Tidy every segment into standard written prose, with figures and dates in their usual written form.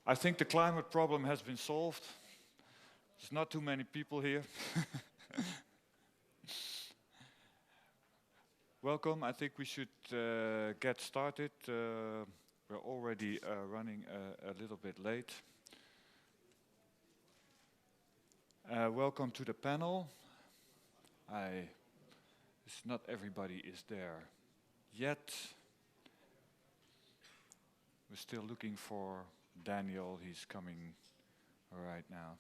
I think the climate problem has been solved. There's not too many people here. Welcome. I think we should get started. We're already running a little bit late. Welcome to the panel. Not everybody is there yet. We're still looking for Daniel. He's coming right now.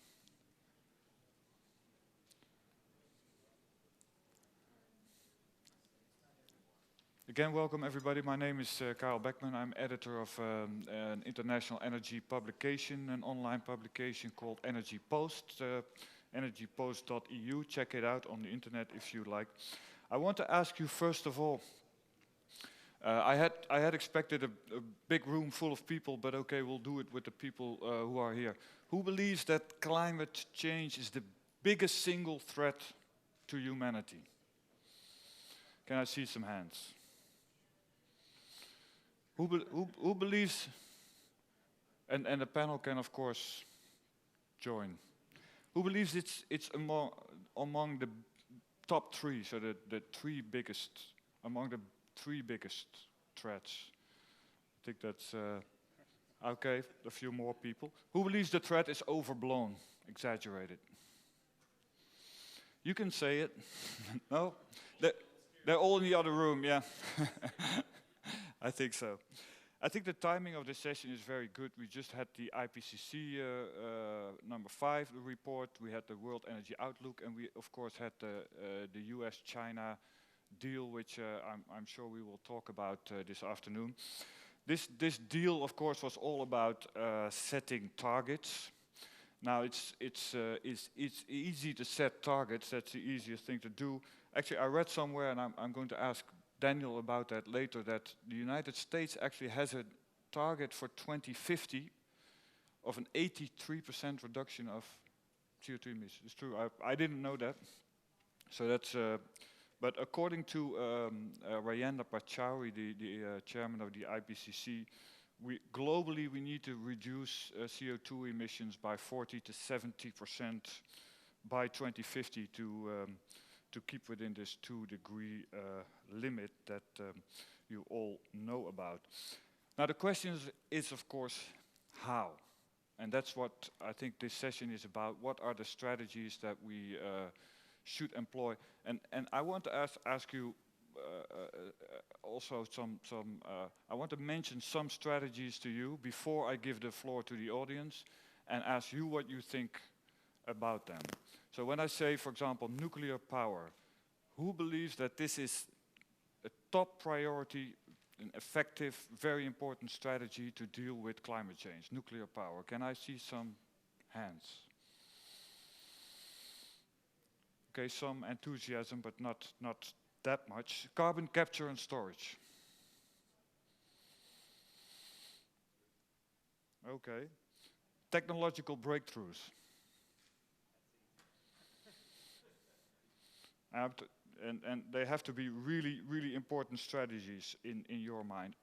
Again, welcome everybody. My name is Karel Beckman. I'm editor of an international energy publication, an online publication called Energy Post, energypost.eu. Check it out on the internet if you like. I want to ask you first of all, I had expected a big room full of people, but okay, we'll do it with the people who are here. Who believes that climate change is the biggest single threat to humanity? Can I see some hands? Who believes, and the panel can of course join, who believes it's among the top three, so the three biggest, among the three biggest threats? I think that's, okay, a few more people. Who believes the threat is overblown, exaggerated? You can say it. No? They're all in the other room, yeah. I think so. I think the timing of this session is very good. We just had the IPCC number 5 report. We had the World Energy Outlook, and we of course had the US-China deal, which I'm sure we will talk about this afternoon. This deal, of course, was all about setting targets. Now it's easy to set targets. That's the easiest thing to do. Actually, I read somewhere, and I'm going to ask Daniel about that later, that the United States actually has a target for 2050 of an 83% reduction of CO2 emissions. It's true, I didn't know that. So that's, but according to Rajendra Pachauri, the chairman of the IPCC, globally we need to reduce CO2 emissions by 40 to 70% by 2050 to keep within this 2-degree limit that you all know about. Now the question is of course how, and that's what I think this session is about. What are the strategies that we should employ? And I want to ask you also I want to mention some strategies to you before I give the floor to the audience and ask you what you think about them. So when I say, for example, nuclear power, who believes that this is a top priority, an effective, very important strategy to deal with climate change? Nuclear power. Can I see some hands? Okay, some enthusiasm, but not that much. Carbon capture and storage. Okay. Technological breakthroughs. And they have to be really, really important strategies in your mind.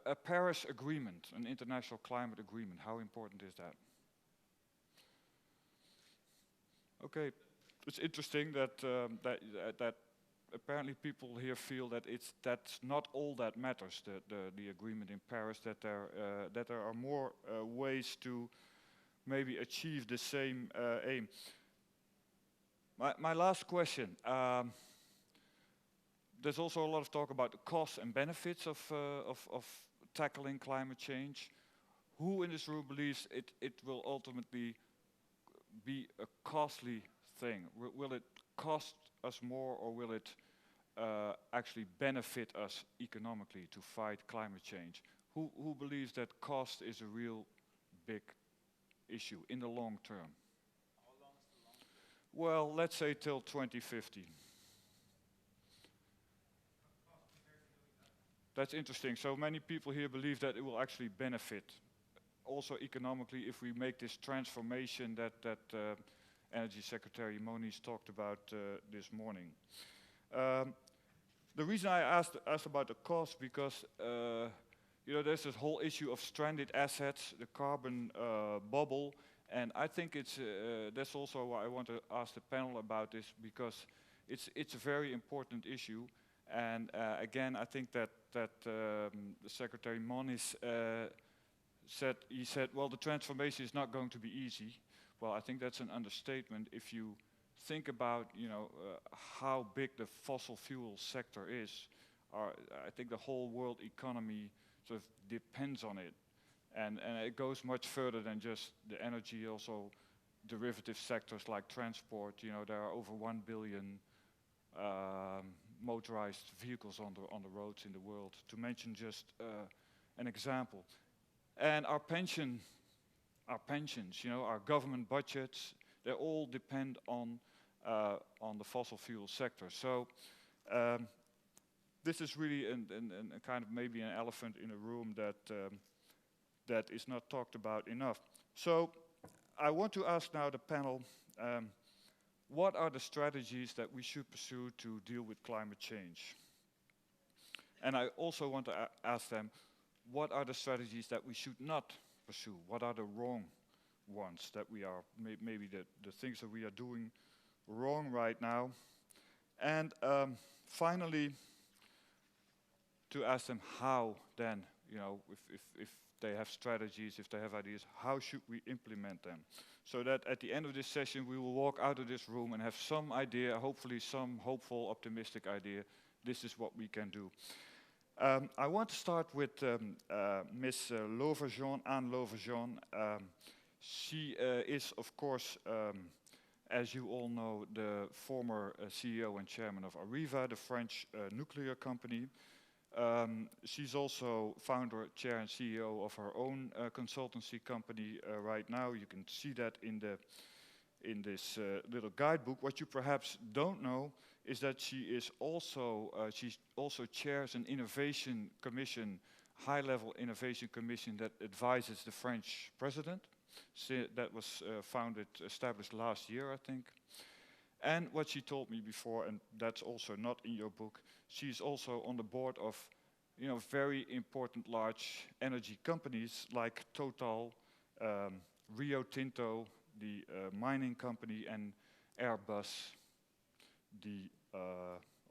A Paris Agreement, an international climate agreement, how important is that? Okay, it's interesting that that apparently people here feel that that's not all that matters. The agreement in Paris, that there are more ways to maybe achieve the same aim. My last question. There's also a lot of talk about the costs and benefits of tackling climate change. Who in this room believes it will ultimately be a costly thing? Will it cost us more, or will it actually benefit us economically to fight climate change? Who believes that cost is a real big issue in the long term? How long is the long term? Well, let's say till 2050. That's interesting. So many people here believe that it will actually benefit, also economically, if we make this transformation that Energy Secretary Moniz talked about this morning. The reason I asked about the cost, because you know, there's this whole issue of stranded assets, the carbon bubble, and I think that's also why I want to ask the panel about this, because it's a very important issue. And again, I think that the Secretary Moniz said, well, the transformation is not going to be easy. Well, I think that's an understatement. If you think about, you know, how big the fossil fuel sector is, I think the whole world economy sort of depends on it. And it goes much further than just the energy, also derivative sectors like transport. You know, there are over 1 billion motorized vehicles on the roads in the world, to mention just an example. And our pensions, you know, our government budgets, they all depend on the fossil fuel sector. So this is really a kind of maybe an elephant in a room that is not talked about enough. So I want to ask now the panel, what are the strategies that we should pursue to deal with climate change? And I also want to ask them, what are the strategies that we should not pursue? What are the wrong ones that we are, maybe the things that we are doing wrong right now? And finally, to ask them how then, you know, if they have strategies, if they have ideas, how should we implement them? So that at the end of this session, we will walk out of this room and have some idea, hopefully some hopeful, optimistic idea. This is what we can do. I want to start with Ms. Lauvergeon, Anne Lauvergeon. She is, of course, as you all know, the former CEO and chairman of Areva, the French nuclear company. She's also founder, chair, and CEO of her own consultancy company right now. You can see that in this little guidebook. What you perhaps don't know is that she also chairs an innovation commission, high-level innovation commission that advises the French president. That was established last year, I think. And what she told me before, and that's also not in your book, she's also on the board of, you know, very important large energy companies like Total, Rio Tinto, the mining company, and Airbus,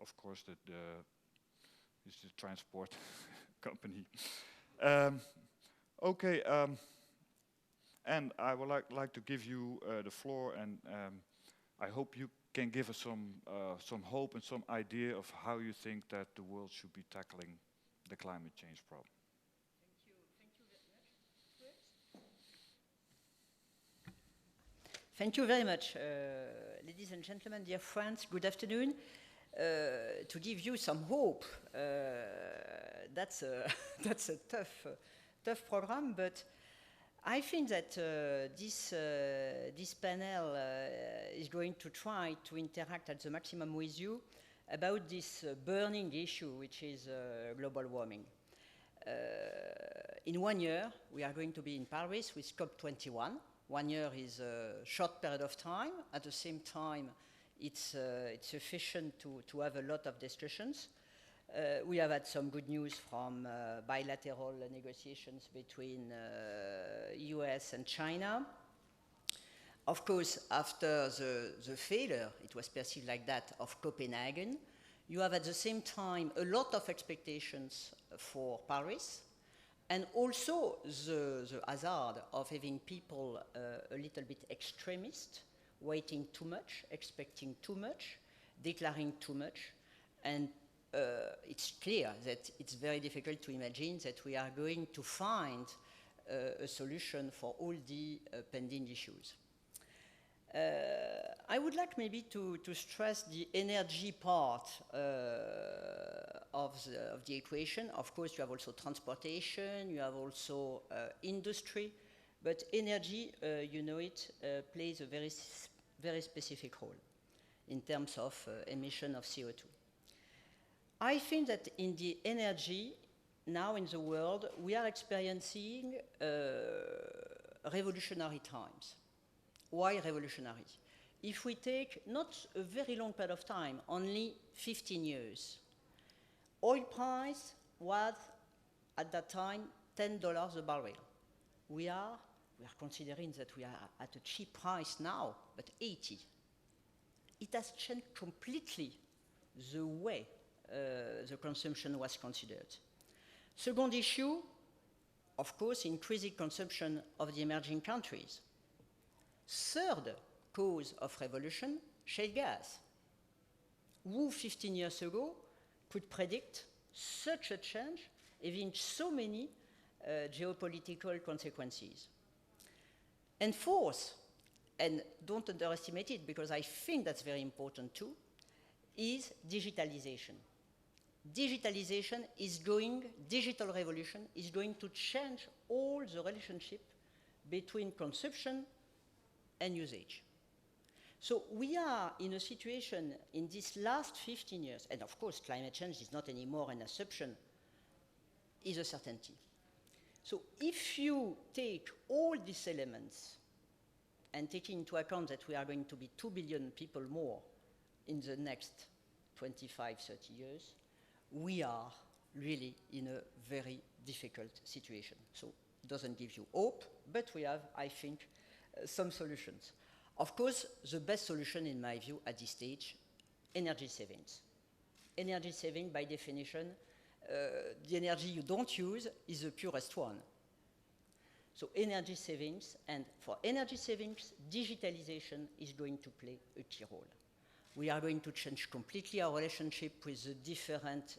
of course, is the transport company. Okay, and I would like to give you the floor, and I hope you can give us some hope and some idea of how you think that the world should be tackling the climate change problem. Thank you very much, ladies and gentlemen, dear friends. Good afternoon. To give you some hope, that's a tough program, but I think that this panel is going to try to interact at the maximum with you about this burning issue, which is global warming. In 1 year, we are going to be in Paris with COP21. 1 year is a short period of time. At the same time, it's sufficient to have a lot of discussions. We have had some good news from bilateral negotiations between US and China. Of course, after the failure, it was perceived like that, of Copenhagen, you have at the same time a lot of expectations for Paris, and also the hazard of having people a little bit extremist, waiting too much, expecting too much, declaring too much, and it's clear that it's very difficult to imagine that we are going to find a solution for all the pending issues. I would like maybe to stress the energy part of the equation. Of course, you have also transportation, you have also industry, but energy, you know it, plays a very specific role in terms of emission of CO2. I think that in the energy, now in the world, we are experiencing revolutionary times. Why revolutionary? If we take not a very long period of time, only 15 years, oil price was at that time, $10 a barrel. We are considering that we are at a cheap price now, but 80. It has changed completely the way the consumption was considered. Second issue, of course, increasing consumption of the emerging countries. Third cause of revolution, shale gas. Who 15 years ago could predict such a change having so many geopolitical consequences? And fourth, and don't underestimate it because I think that's very important too, is digitalization. Digital revolution is going to change all the relationship between consumption and usage. So we are in a situation in these last 15 years, and of course climate change is not anymore an assumption, is a certainty. So if you take all these elements and take into account that we are going to be 2 billion people more in the next 25, 30 years, we are really in a very difficult situation. So it doesn't give you hope, but we have, I think, some solutions. Of course, the best solution, in my view, at this stage, energy savings. Energy saving, by definition, the energy you don't use is the purest one. So energy savings, and for energy savings, digitalization is going to play a key role. We are going to change completely our relationship with the different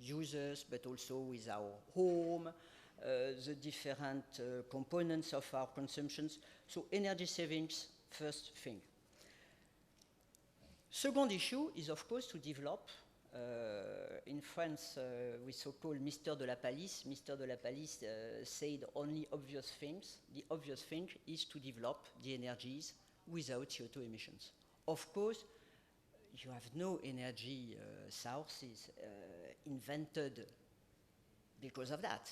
users, but also with our home, the different components of our consumptions. So energy savings, first thing. Second issue is, of course, to develop. In France, we so-called Mr. de la Palisse. Mr. de la Palisse said only obvious things. The obvious thing is to develop the energies without CO2 emissions. Of course, you have no energy sources invented because of that.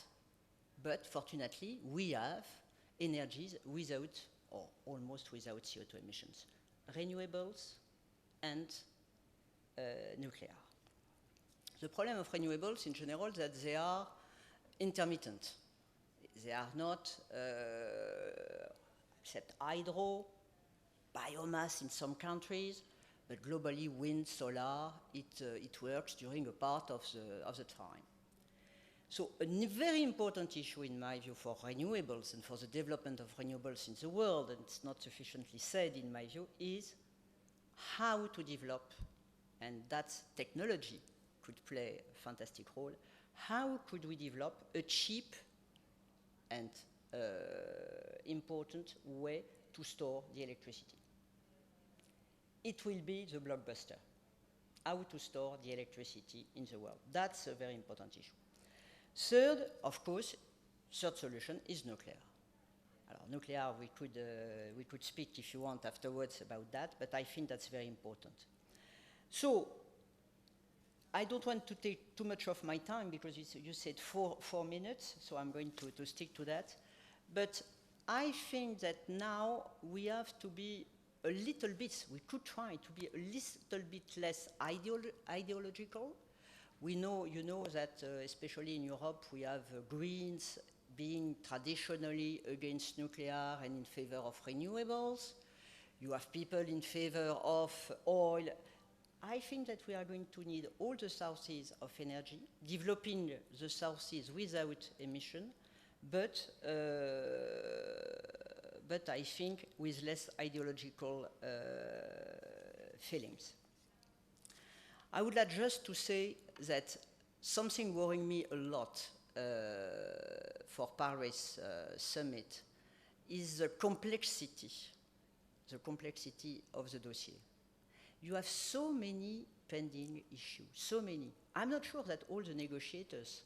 But fortunately, we have energies without, or almost without CO2 emissions. Renewables and nuclear. The problem of renewables in general is that they are intermittent. They are not, except hydro, biomass in some countries, but globally wind, solar, it works during a part of the time. So a very important issue in my view for renewables and for the development of renewables in the world, and it's not sufficiently said in my view, is how to develop, and that technology could play a fantastic role, how could we develop a cheap and important way to store the electricity? It will be the blockbuster, how to store the electricity in the world. That's a very important issue. Third, of course, third solution is nuclear. Nuclear, we could speak if you want afterwards about that, but I think that's very important. So, I don't want to take too much of my time because you said four minutes, so I'm going to stick to that. But I think that now we have to be a little bit, we could try to be a little bit less ideological. We know, you know, that especially in Europe, we have Greens being traditionally against nuclear and in favor of renewables. You have people in favor of oil. I think that we are going to need all the sources of energy, developing the sources without emission, but I think with less ideological feelings. I would like just to say that something worrying me a lot for Paris summit is the complexity of the dossier. You have so many pending issues, so many. I'm not sure that all the negotiators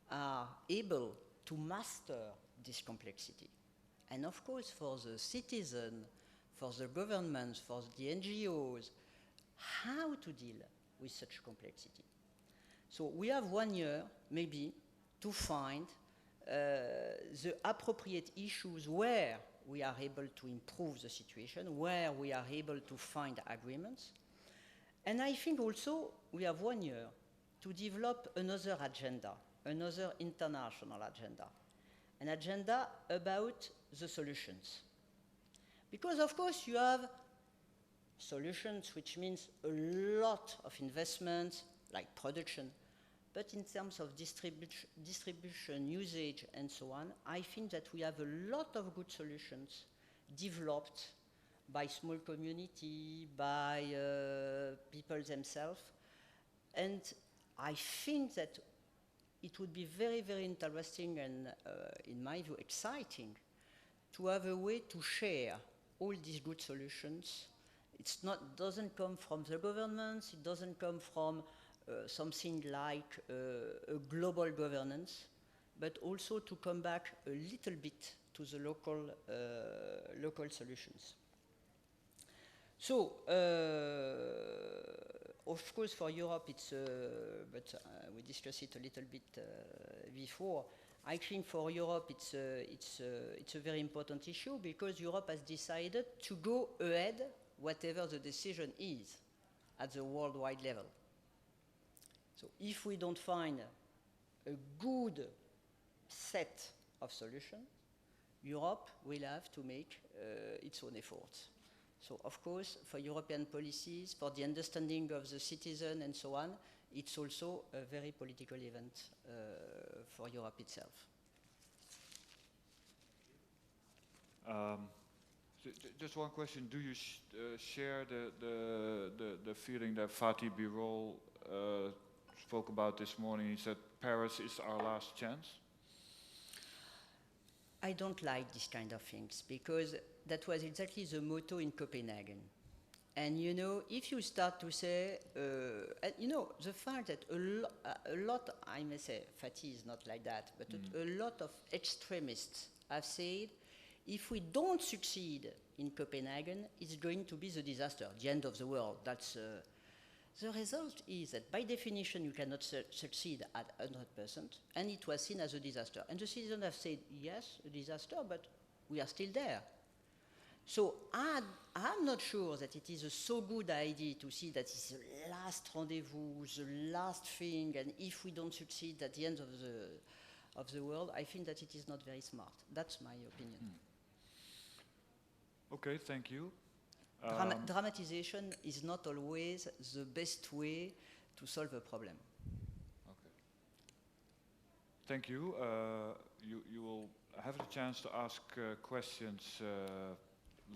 are able to master this complexity. And of course, for the citizen, for the governments, for the NGOs, how to deal with such complexity. So we have 1 year, maybe, to find the appropriate issues where we are able to improve the situation, where we are able to find agreements. And I think also we have 1 year to develop another agenda another international agenda, an agenda about the solutions. Because, of course, you have solutions, which means a lot of investments, like production, but in terms of distribution, usage, and so on, I think that we have a lot of good solutions developed by small community, by people themselves. And I think that it would be very, very interesting and, in my view, exciting to have a way to share all these good solutions. It doesn't come from the governments, it doesn't come from something like a global governance, but also to come back a little bit to the local solutions. So, of course, for Europe, it's, but we discussed it a little bit before. I think for Europe, it's a very important issue because Europe has decided to go ahead whatever the decision is at the worldwide level. So if we don't find a good set of solutions, Europe will have to make its own efforts. So of course, for European policies, for the understanding of the citizen and so on, it's also a very political event for Europe itself. Just one question: do you share the feeling that Fatih Birol spoke about this morning? He said Paris is our last chance. I don't like this kind of things because that was exactly the motto in Copenhagen. And you know, if you start to say, you know, the fact that a lot, I may say, Fatih is not like that, but a lot of extremists have said, if we don't succeed in Copenhagen, it's going to be the disaster, the end of the world. That's the result is that by definition you cannot succeed at 100%, and it was seen as a disaster. And the citizens have said, yes, a disaster, but we are still there. So I'm not sure that it is a so good idea to see that it's the last rendezvous, the last thing, and if we don't succeed at the end of the world, I think that it is not very smart. That's my opinion. Okay, thank you. Dramatization is not always the best way to solve a problem. Okay. Thank you. You will have the chance to ask questions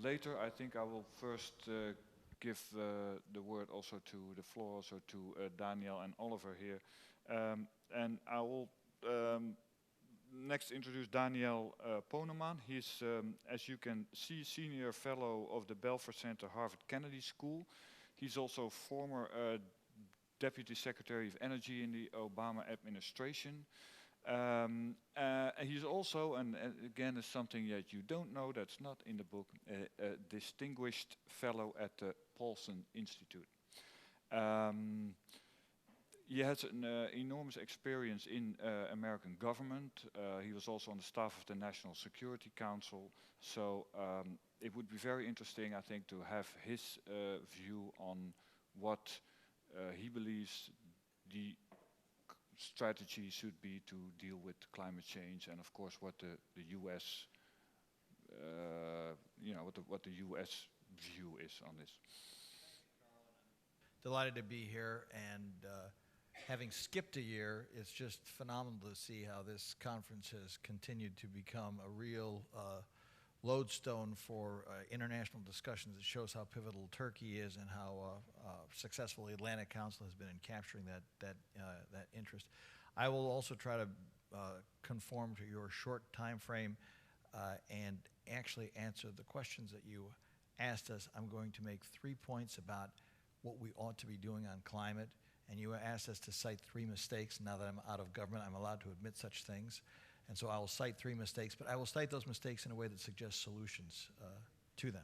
later. I think I will first give the word also to the floor also to Daniel and Oliver here. And I will next introduce Daniel Poneman. He's, as you can see, senior fellow of the Belfer Center, Harvard Kennedy School. He's also former Deputy Secretary of Energy in the Obama administration. He's also, and again, is something that you don't know, that's not in the book, a distinguished fellow at the Paulson Institute. He has an enormous experience in American government. He was also on the staff of the National Security Council. So it would be very interesting, I think, to have his view on what he believes the strategy should be to deal with climate change, and of course what the U.S. What the U.S. view is on this. Delighted to be here, and having skipped a year, it's just phenomenal to see how this conference has continued to become a real lodestone for international discussions. It shows how pivotal Turkey is and how successful the Atlantic Council has been in capturing that interest. I will also try to conform to your short time frame and actually answer the questions that you asked us. I'm going to make 3 points about what we ought to be doing on climate, and you asked us to cite 3 mistakes. Now that I'm out of government, I'm allowed to admit such things. And so I will cite 3 mistakes, but I will cite those mistakes in a way that suggests solutions to them.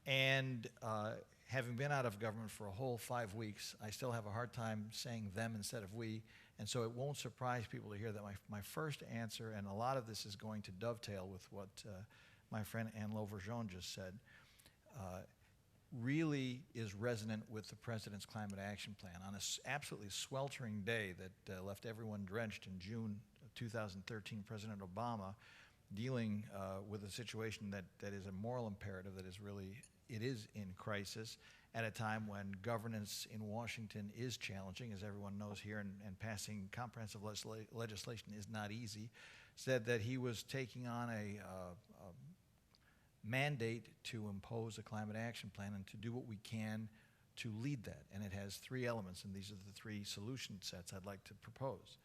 And having been out of government for a whole 5 weeks, I still have a hard time saying them instead of we, and so it won't surprise people to hear that my first answer, and a lot of this is going to dovetail with what my friend Lauvergeon just said, really is resonant with the President's Climate Action Plan. On an absolutely sweltering day that left everyone drenched in June of 2013, President Obama, dealing with a situation that is a moral imperative that is really, it is in crisis at a time when governance in Washington is challenging, as everyone knows here, and passing comprehensive legislation is not easy, said that he was taking on a mandate to impose a climate action plan and to do what we can to lead that. And it has three elements, and these are the three solution sets I'd like to propose.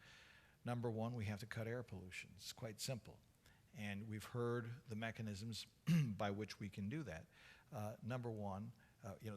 Number one, we have to cut air pollution. It's quite simple. And we've heard the mechanisms by which we can do that. Number one,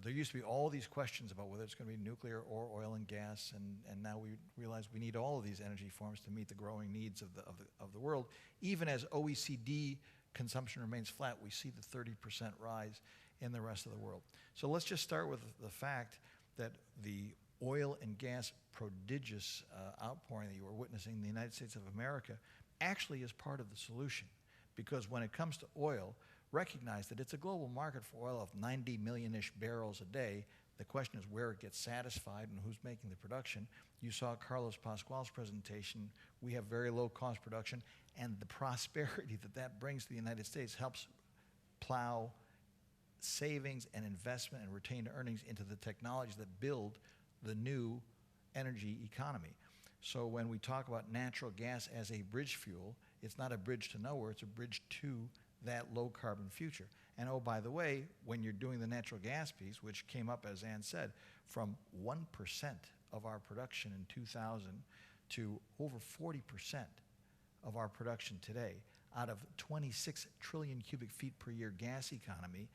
there used to be all these questions about whether it's going to be nuclear or oil and gas, and now we realize we need all of these energy forms to meet the growing needs of the world. Even as OECD consumption remains flat, we see the 30% rise in the rest of the world. So let's just start with the fact that the oil and gas prodigious outpouring that you are witnessing in the United States of America actually is part of the solution. Because when it comes to oil, recognize that it's a global market for oil of 90 million-ish barrels a day. The question is where it gets satisfied and who's making the production. You saw Carlos Pascual's presentation. We have very low-cost production, and the prosperity that brings to the United States helps plow savings and investment and retained earnings into the technologies that build the new energy economy. So when we talk about natural gas as a bridge fuel, it's not a bridge to nowhere, it's a bridge to that low-carbon future. And oh, by the way, when you're doing the natural gas piece, which came up, as Ann said, from 1% of our production in 2000 to over 40% of our production today, out of 26 trillion cubic feet per year gas economy,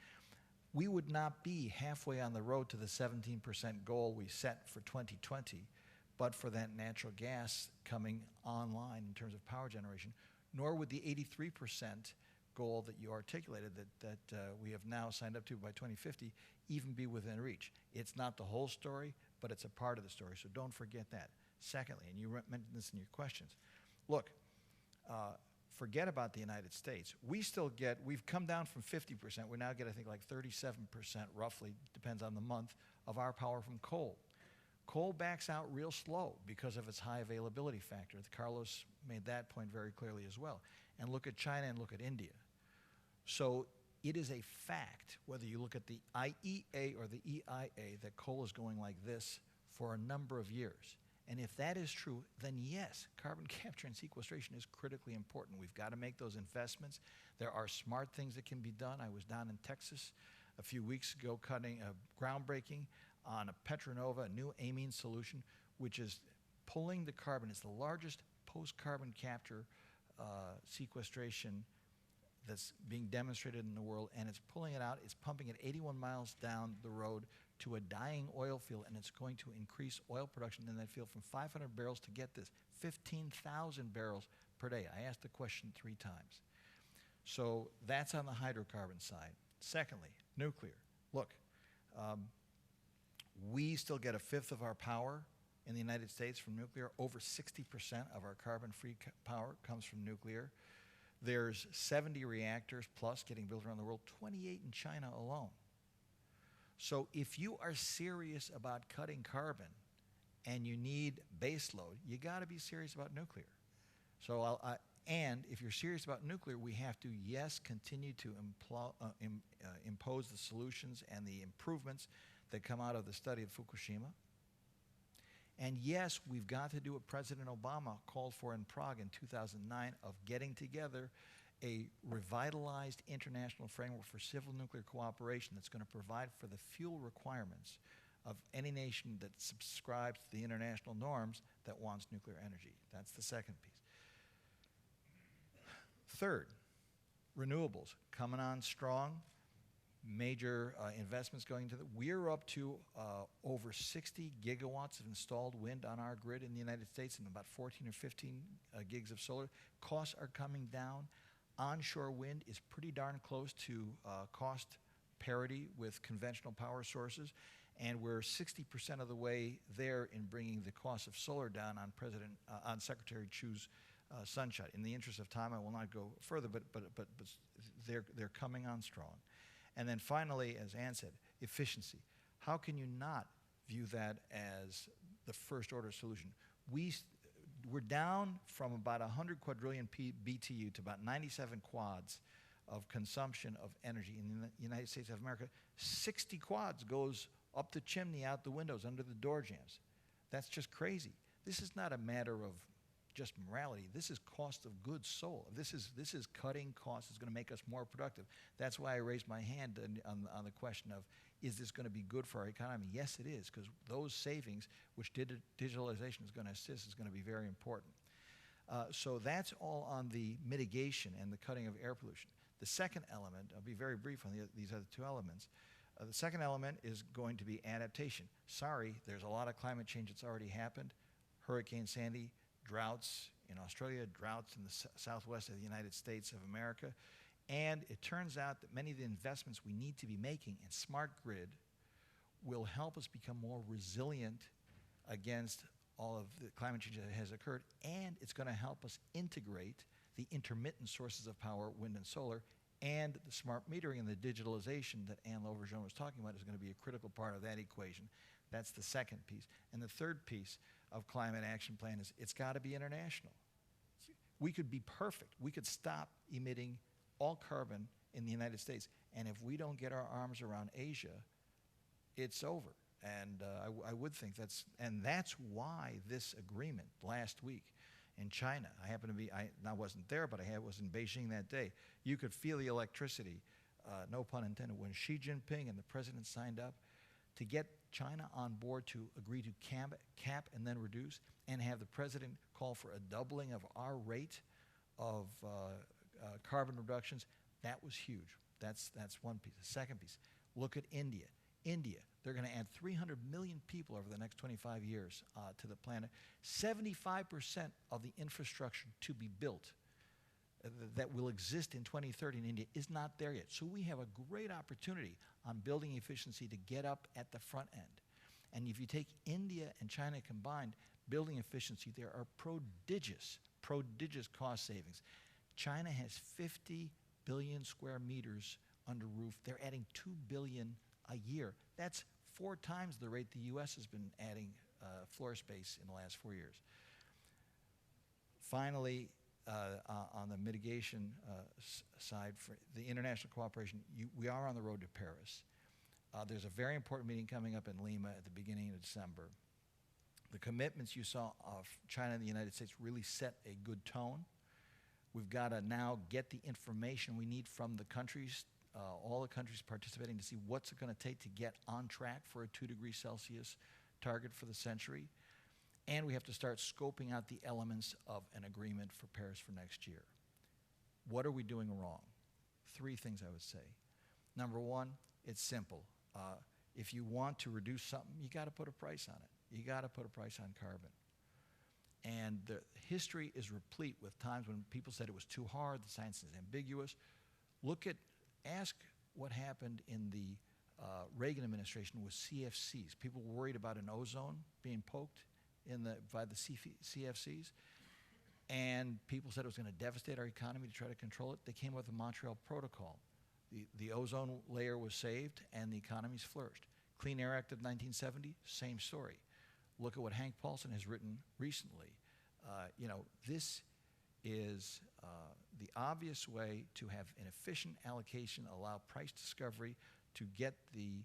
we would not be halfway on the road to the 17% goal we set for 2020, but for that natural gas coming online in terms of power generation, nor would the 83% goal that you articulated that we have now signed up to by 2050 even be within reach. It's not the whole story, but it's a part of the story, so don't forget that. Secondly, and you mentioned this in your questions, look, forget about the United States. We've come down from 50%, we now get I think like 37% roughly, depends on the month, of our power from coal. Coal backs out real slow because of its high availability factor. Carlos made that point very clearly as well. And look at China and look at India. So it is a fact, whether you look at the IEA or the EIA, that coal is going like this for a number of years. And if that is true, then yes, carbon capture and sequestration is critically important. We've got to make those investments. There are smart things that can be done. I was down in Texas a few weeks ago cutting a groundbreaking on a Petronova, a new amine solution, which is pulling the carbon. It's the largest post-carbon capture sequestration that's being demonstrated in the world, and it's pulling it out. It's pumping it 81 miles down the road to a dying oil field, and it's going to increase oil production in that field from 500 barrels to get this, 15,000 barrels per day. I asked the question 3 times. So that's on the hydrocarbon side. Secondly, nuclear. Look, we still get 1/5 of our power in the United States from nuclear. Over 60% of our carbon-free power comes from nuclear. There's 70 reactors plus getting built around the world, 28 in China alone. So if you are serious about cutting carbon and you need base load, you got to be serious about nuclear. So and if you're serious about nuclear, we have to, yes, continue to impose the solutions and the improvements that come out of the study of Fukushima. And yes, we've got to do what President Obama called for in Prague in 2009 of getting together a revitalized international framework for civil nuclear cooperation that's going to provide for the fuel requirements of any nation that subscribes to the international norms that wants nuclear energy. That's the second piece. Third, renewables coming on strong. Major investments going into we're up to over 60 gigawatts of installed wind on our grid in the United States and about 14 or 15 gigs of solar. Costs are coming down. Onshore wind is pretty darn close to cost parity with conventional power sources, and we're 60% of the way there in bringing the cost of solar down on Secretary Chu's sunshot. In the interest of time, I will not go further, but they're coming on strong. And then finally, as Anne said, efficiency. How can you not view that as the first order solution? We're down from about 100 quadrillion BTU to about 97 quads of consumption of energy in the United States of America. 60 quads goes up the chimney, out the windows, under the door jambs. That's just crazy. This is not a matter of just morality. This is cost of goods sold. This is cutting costs. It's going to make us more productive. That's why I raised my hand on the question of, is this going to be good for our economy? Yes, it is, because those savings, which digitalization is going to assist, is going to be very important. So that's all on the mitigation and the cutting of air pollution. The second element, I'll be very brief on these other two elements. The second element is going to be adaptation. Sorry, there's a lot of climate change that's already happened. Hurricane Sandy, droughts in Australia, droughts in the southwest of the United States of America. And it turns out that many of the investments we need to be making in smart grid will help us become more resilient against all of the climate change that has occurred, and it's going to help us integrate the intermittent sources of power, wind and solar, and the smart metering and the digitalization that Anne Lauvergeon was talking about is going to be a critical part of that equation. That's the second piece. And the third piece of climate action plan is it's got to be international. We could be perfect. We could stop emitting all carbon in the United States, and if we don't get our arms around Asia, it's over. And I would think that's why this agreement last week in China, I wasn't there, but I was in Beijing that day. You could feel the electricity, no pun intended, when Xi Jinping and the president signed up to get China on board to agree to cap and then reduce, and have the president call for a doubling of our rate of carbon reductions. That was huge. That's one piece. The second piece, look at India. India, they're going to add 300 million people over the next 25 years to the planet. 75% of the infrastructure to be built that will exist in 2030 in India is not there yet. So we have a great opportunity on building efficiency to get up at the front end. And if you take India and China combined, building efficiency, there are prodigious cost savings. China has 50 billion square meters under roof. They're adding 2 billion a year. That's 4 times the rate the U.S. has been adding floor space in the last 4 years. Finally, on the mitigation side, for the international cooperation, we are on the road to Paris. There's a very important meeting coming up in Lima at the beginning of December. The commitments you saw of China and the United States really set a good tone. We've got to now get the information we need from the countries, all the countries participating, to see what's it going to take to get on track for a 2 degrees Celsius target for the century. And we have to start scoping out the elements of an agreement for Paris for next year. What are we doing wrong? 3 things I would say. Number 1, it's simple. If you want to reduce something, you got to put a price on it. You got to put a price on carbon. And the history is replete with times when people said it was too hard, the science is ambiguous. Ask what happened in the Reagan administration with CFCs. People were worried about an ozone being poked by the CFCs, and people said it was going to devastate our economy to try to control it. They came up with the Montreal Protocol. The ozone layer was saved, and the economies flourished. Clean Air Act of 1970, same story. Look at what Hank Paulson has written recently. This is the obvious way to have an efficient allocation, allow price discovery to get the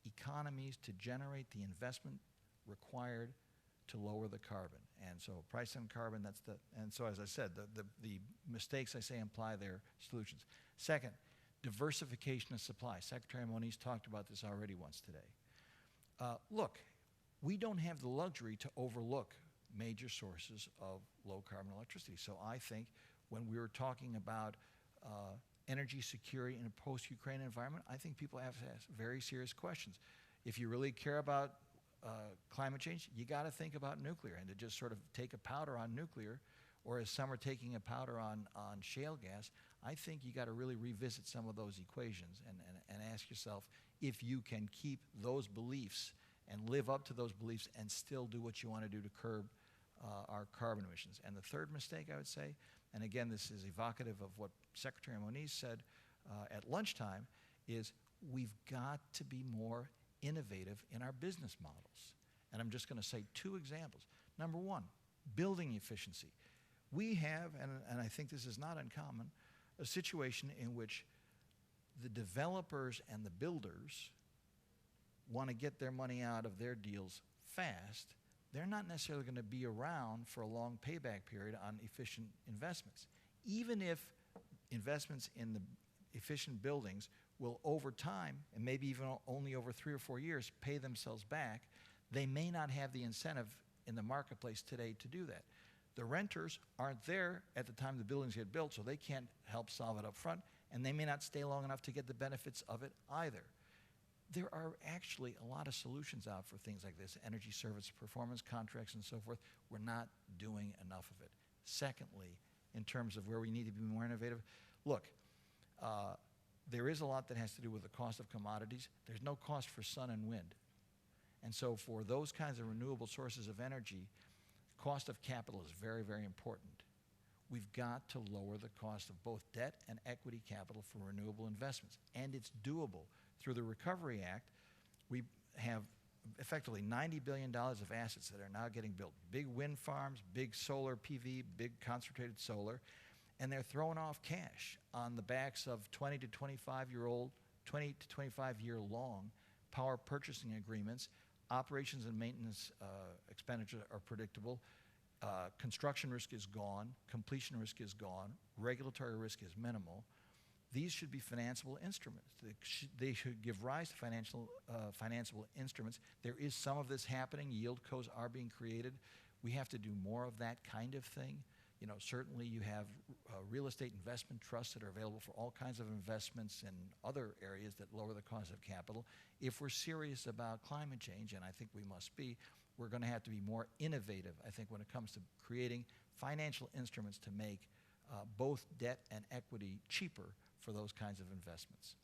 economies to generate the investment required to lower the carbon. And so price on carbon, and so as I said, the mistakes I say imply their solutions. Second, diversification of supply. Secretary Moniz talked about this already once today. Look, we don't have the luxury to overlook major sources of low carbon electricity. So I think when we were talking about energy security in a post-Ukraine environment, I think people have to ask very serious questions. If you really care about climate change, you got to think about nuclear, and to just sort of take a powder on nuclear, or as some are taking a powder on shale gas, I think you got to really revisit some of those equations and ask yourself if you can keep those beliefs and live up to those beliefs and still do what you want to do to curb our carbon emissions. And the third mistake, I would say, and again, this is evocative of what Secretary Moniz said at lunchtime, is we've got to be more innovative in our business models. And I'm just going to say 2 examples. Number 1, building efficiency. We have, and I think this is not uncommon, a situation in which the developers and the builders want to get their money out of their deals fast. They're not necessarily going to be around for a long payback period on efficient investments. Even if investments in the efficient buildings will over time, and maybe even only over 3 or 4 years, pay themselves back, they may not have the incentive in the marketplace today to do that. The renters aren't there at the time the buildings get built, so they can't help solve it up front, and they may not stay long enough to get the benefits of it either. There are actually a lot of solutions out for things like this, energy service performance contracts and so forth. We're not doing enough of it. Secondly, in terms of where we need to be more innovative, look, there is a lot that has to do with the cost of commodities. There's no cost for sun and wind. And so for those kinds of renewable sources of energy, cost of capital is very, very important. We've got to lower the cost of both debt and equity capital for renewable investments. And it's doable. Through the Recovery Act, we have effectively $90 billion of assets that are now getting built. Big wind farms, big solar PV, big concentrated solar, and they're throwing off cash on the backs of 20 to 25 year long power purchasing agreements. Operations and maintenance expenditures are predictable. Construction risk is gone. Completion risk is gone. Regulatory risk is minimal. These should be financeable instruments. They should give rise to financeable instruments. There is some of this happening. Yield codes are being created. We have to do more of that kind of thing. You know, certainly you have real estate investment trusts that are available for all kinds of investments in other areas that lower the cost of capital. If we're serious about climate change, and I think we must be, we're going to have to be more innovative, I think, when it comes to creating financial instruments to make both debt and equity cheaper for those kinds of investments.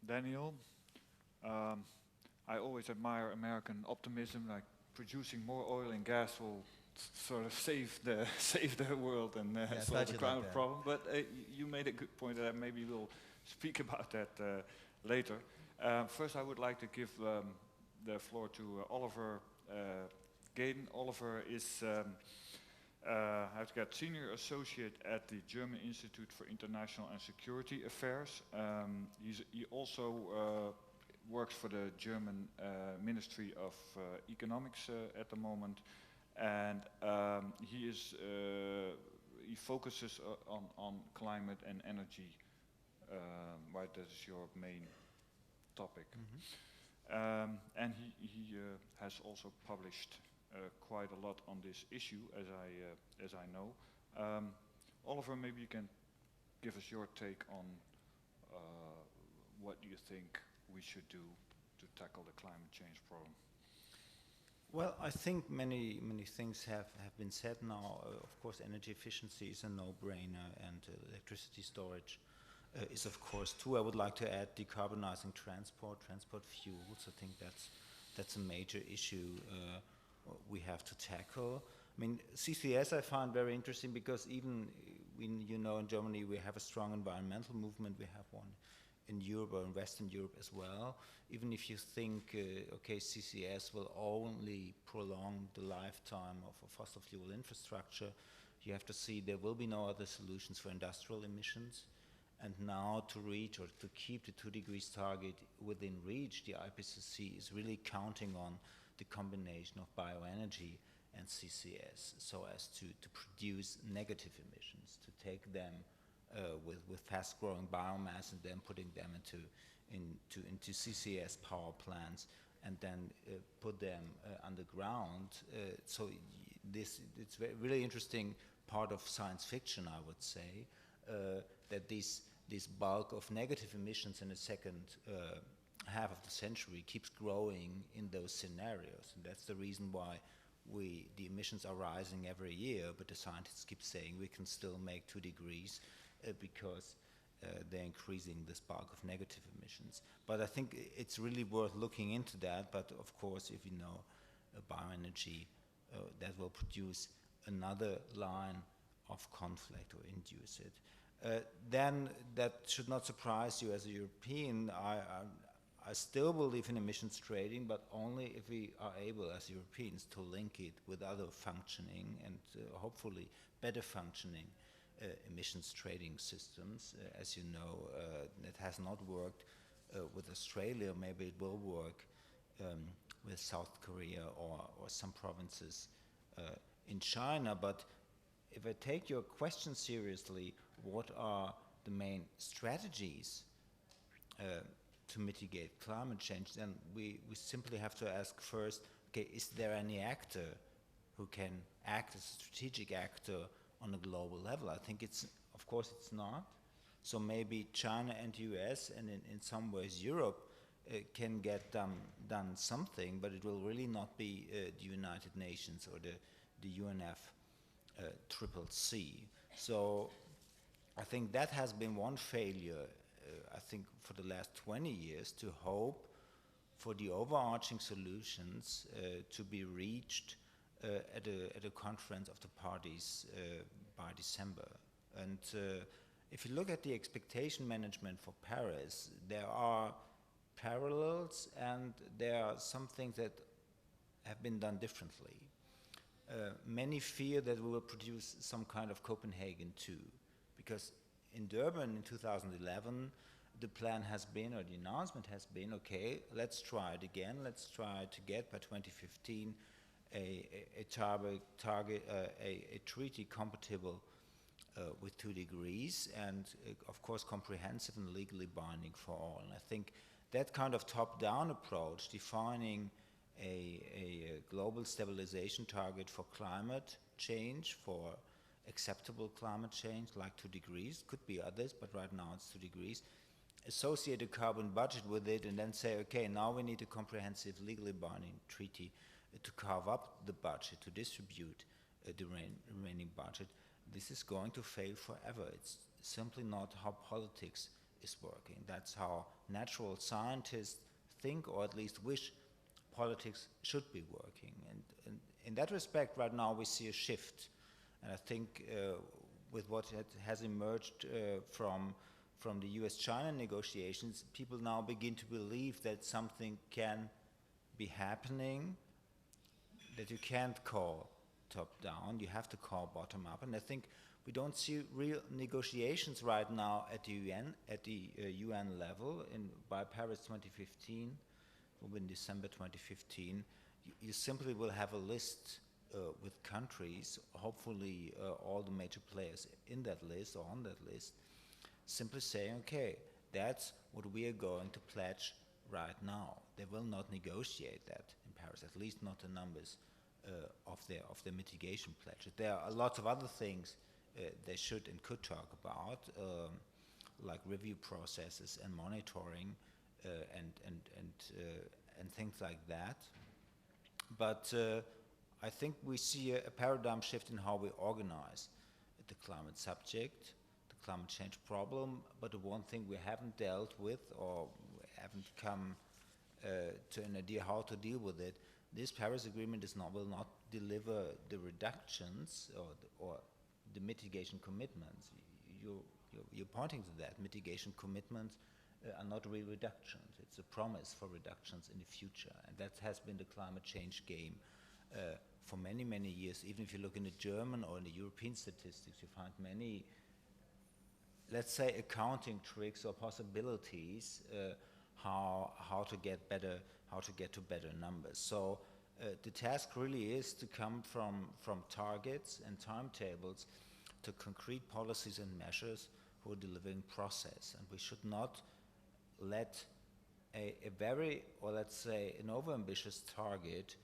Daniel, I always admire American optimism, like producing more oil and gas will sort of save the world and solve the climate problem. But you made a good point that maybe we'll speak about that later. First, I would like to give the floor to Oliver Geden. Oliver is I've got Senior Associate at the German Institute for International and Security Affairs. He also works for the German Ministry of Economics at the moment, and he focuses on climate and energy. Right, that is your main topic. Mm-hmm. And he has also published quite a lot on this issue, as I know. Oliver, maybe you can give us your take on what you think we should do to tackle the climate change problem. Well, I think many things have been said now. Of course, energy efficiency is a no-brainer, and electricity storage is, of course, too. I would like to add decarbonizing transport fuels. I think that's a major issue we have to tackle. I mean, CCS I find very interesting because even in Germany we have a strong environmental movement. We have one in Europe or in Western Europe as well. Even if you think, okay, CCS will only prolong the lifetime of a fossil fuel infrastructure, you have to see there will be no other solutions for industrial emissions. And now to reach or to keep the 2 degrees target within reach, the IPCC is really counting on the combination of bioenergy and CCS so as to produce negative emissions, to take them with fast-growing biomass and then putting them into CCS power plants and then put them underground. So it's really interesting part of science fiction, I would say, that this bulk of negative emissions in the second half of the century keeps growing in those scenarios, and that's the reason why the emissions are rising every year, but the scientists keep saying we can still make 2 degrees because they're increasing this bulk of negative emissions. But I think it's really worth looking into that, but of course if you know bioenergy, that will produce another line of conflict or induce it. then that should not surprise you as a European. I still believe in emissions trading, but only if we are able as Europeans to link it with other functioning and hopefully better functioning emissions trading systems. As you know, it has not worked with Australia. Maybe it will work with South Korea or some provinces in China. But if I take your question seriously, what are the main strategies to mitigate climate change, then we simply have to ask first, okay, is there any actor who can act as a strategic actor on a global level? I think of course it's not. So maybe China and US and in some ways Europe can get done something, but it will really not be the United Nations or the UNFCCC. So I think that has been one failure, I think, for the last 20 years, to hope for the overarching solutions to be reached at a conference of the parties by December. And if you look at the expectation management for Paris, there are parallels and there are some things that have been done differently. Many fear that we will produce some kind of Copenhagen 2, because in Durban in 2011, the plan has been, or the announcement has been, okay, let's try it again. Let's try to get by 2015 a treaty compatible with 2 degrees, and of course comprehensive and legally binding for all. And I think that kind of top-down approach, defining a global stabilization target for climate change, for acceptable climate change, like 2 degrees, could be others, but right now it's 2 degrees, associate a carbon budget with it, and then say, okay, now we need a comprehensive legally binding treaty to carve up the budget, to distribute the remaining budget. This is going to fail forever. It's simply not how politics is working. That's how natural scientists think, or at least wish politics should be working. And in that respect, right now we see a shift. And I think with what has emerged from the US-China negotiations, people now begin to believe that something can be happening, that you can't call top-down, you have to call bottom-up. And I think we don't see real negotiations right now at the UN level. By Paris 2015, or in December 2015, you simply will have a list with countries, hopefully all the major players in that list or on that list, simply saying, okay, that's what we are going to pledge right now. They will not negotiate that in Paris, at least not the numbers of their mitigation pledges. There are lots of other things they should and could talk about, like review processes and monitoring and things like that. But I think we see a paradigm shift in how we organize the climate subject, the climate change problem. But the one thing we haven't dealt with, or haven't come to an idea how to deal with it, this Paris Agreement will not deliver the reductions or the mitigation commitments. You're pointing to that. Mitigation commitments are not real reductions. It's a promise for reductions in the future. And that has been the climate change game for many, many years. Even if you look in the German or in the European statistics, you find many, let's say, accounting tricks or possibilities how to get to better numbers. So the task really is to come from targets and timetables to concrete policies and measures for a delivering process. And we should not let a very, or let's say, an overambitious target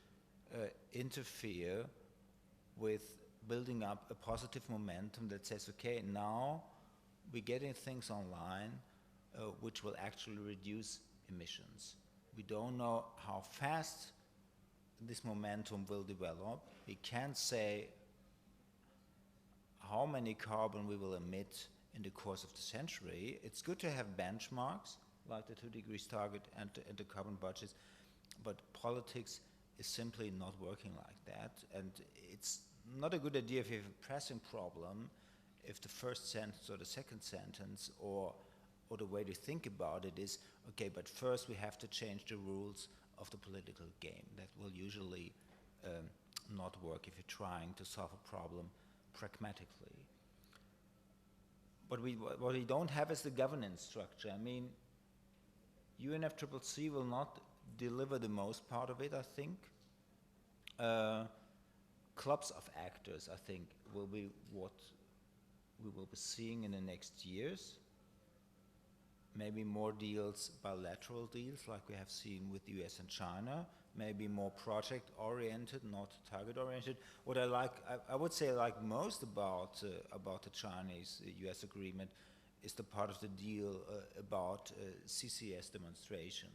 interfere with building up a positive momentum that says, okay, now we're getting things online which will actually reduce emissions. We don't know how fast this momentum will develop. We can't say how many carbon we will emit in the course of the century. It's good to have benchmarks like the 2 degrees target and the carbon budgets, but politics is simply not working like that. And it's not a good idea if you have a pressing problem if the first sentence or the second sentence or the way to think about it is, okay, but first we have to change the rules of the political game. That will usually not work if you're trying to solve a problem pragmatically. But what we don't have is the governance structure. I mean, UNFCCC will not deliver the most part of it, I think. Clubs of actors, I think, will be what we will be seeing in the next years. Maybe more deals, bilateral deals, like we have seen with the US and China. Maybe more project-oriented, not target-oriented. What I like, I would say, like most about the Chinese-US agreement, is the part of the deal about CCS demonstration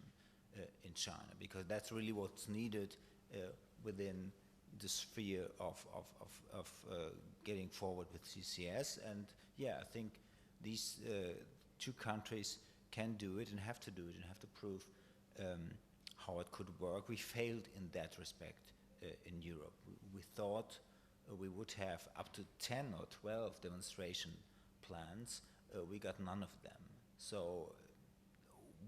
in China, because that's really what's needed within the sphere of getting forward with CCS. And yeah, I think these two countries can do it and have to do it and have to prove how it could work. We failed in that respect in Europe. We thought we would have up to 10 or 12 demonstration plans. We got none of them. So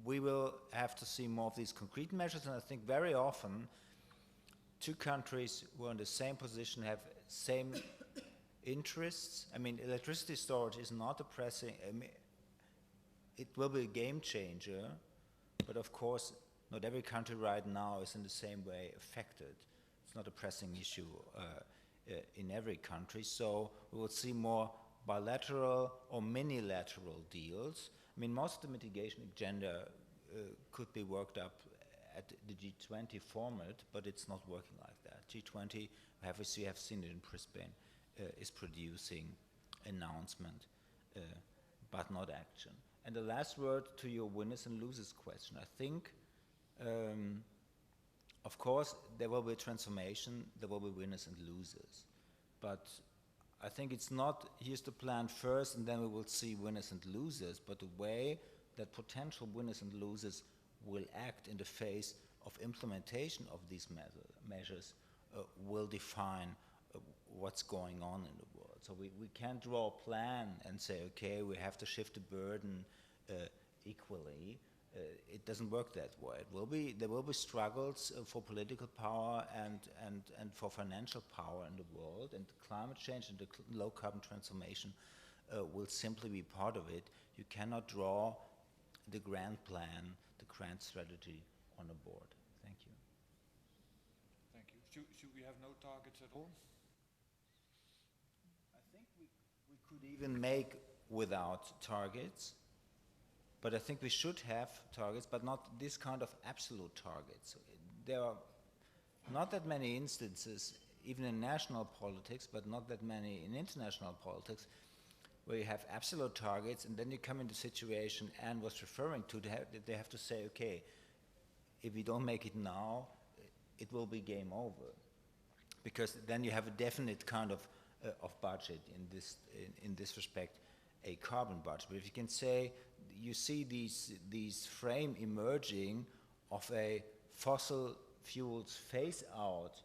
we will have to see more of these concrete measures, and I think very often two countries who are in the same position have same interests. I mean, electricity storage is not a pressing, it will be a game changer, but of course not every country right now is in the same way affected. It's not a pressing issue in every country, so we will see more bilateral or minilateral deals. I mean, most of the mitigation agenda could be worked up at the G20 format, but it's not working like that. G20, as we have seen it in Brisbane, is producing announcement, but not action. And the last word to your winners and losers question. I think, of course, there will be transformation, there will be winners and losers. But I think it's not, here's the plan first, and then we will see winners and losers, but the way that potential winners and losers will act in the face of implementation of these measures will define what's going on in the world. So we can't draw a plan and say, okay, we have to shift the burden equally. It doesn't work that way. There will be struggles for political power and for financial power in the world, and climate change and the low carbon transformation will simply be part of it. You cannot draw the grand plan, the grand strategy on a board. Thank you. Thank you. Should we have no targets at all? I think we could even make without targets. But I think we should have targets, but not this kind of absolute targets. There are not that many instances, even in national politics, but not that many in international politics, where you have absolute targets, and then you come into the situation Anne was referring to, they have to say, okay, if we don't make it now, it will be game over. Because then you have a definite kind of budget in this respect, a carbon budget. But if you can say, you see these frame emerging of a fossil fuels phase out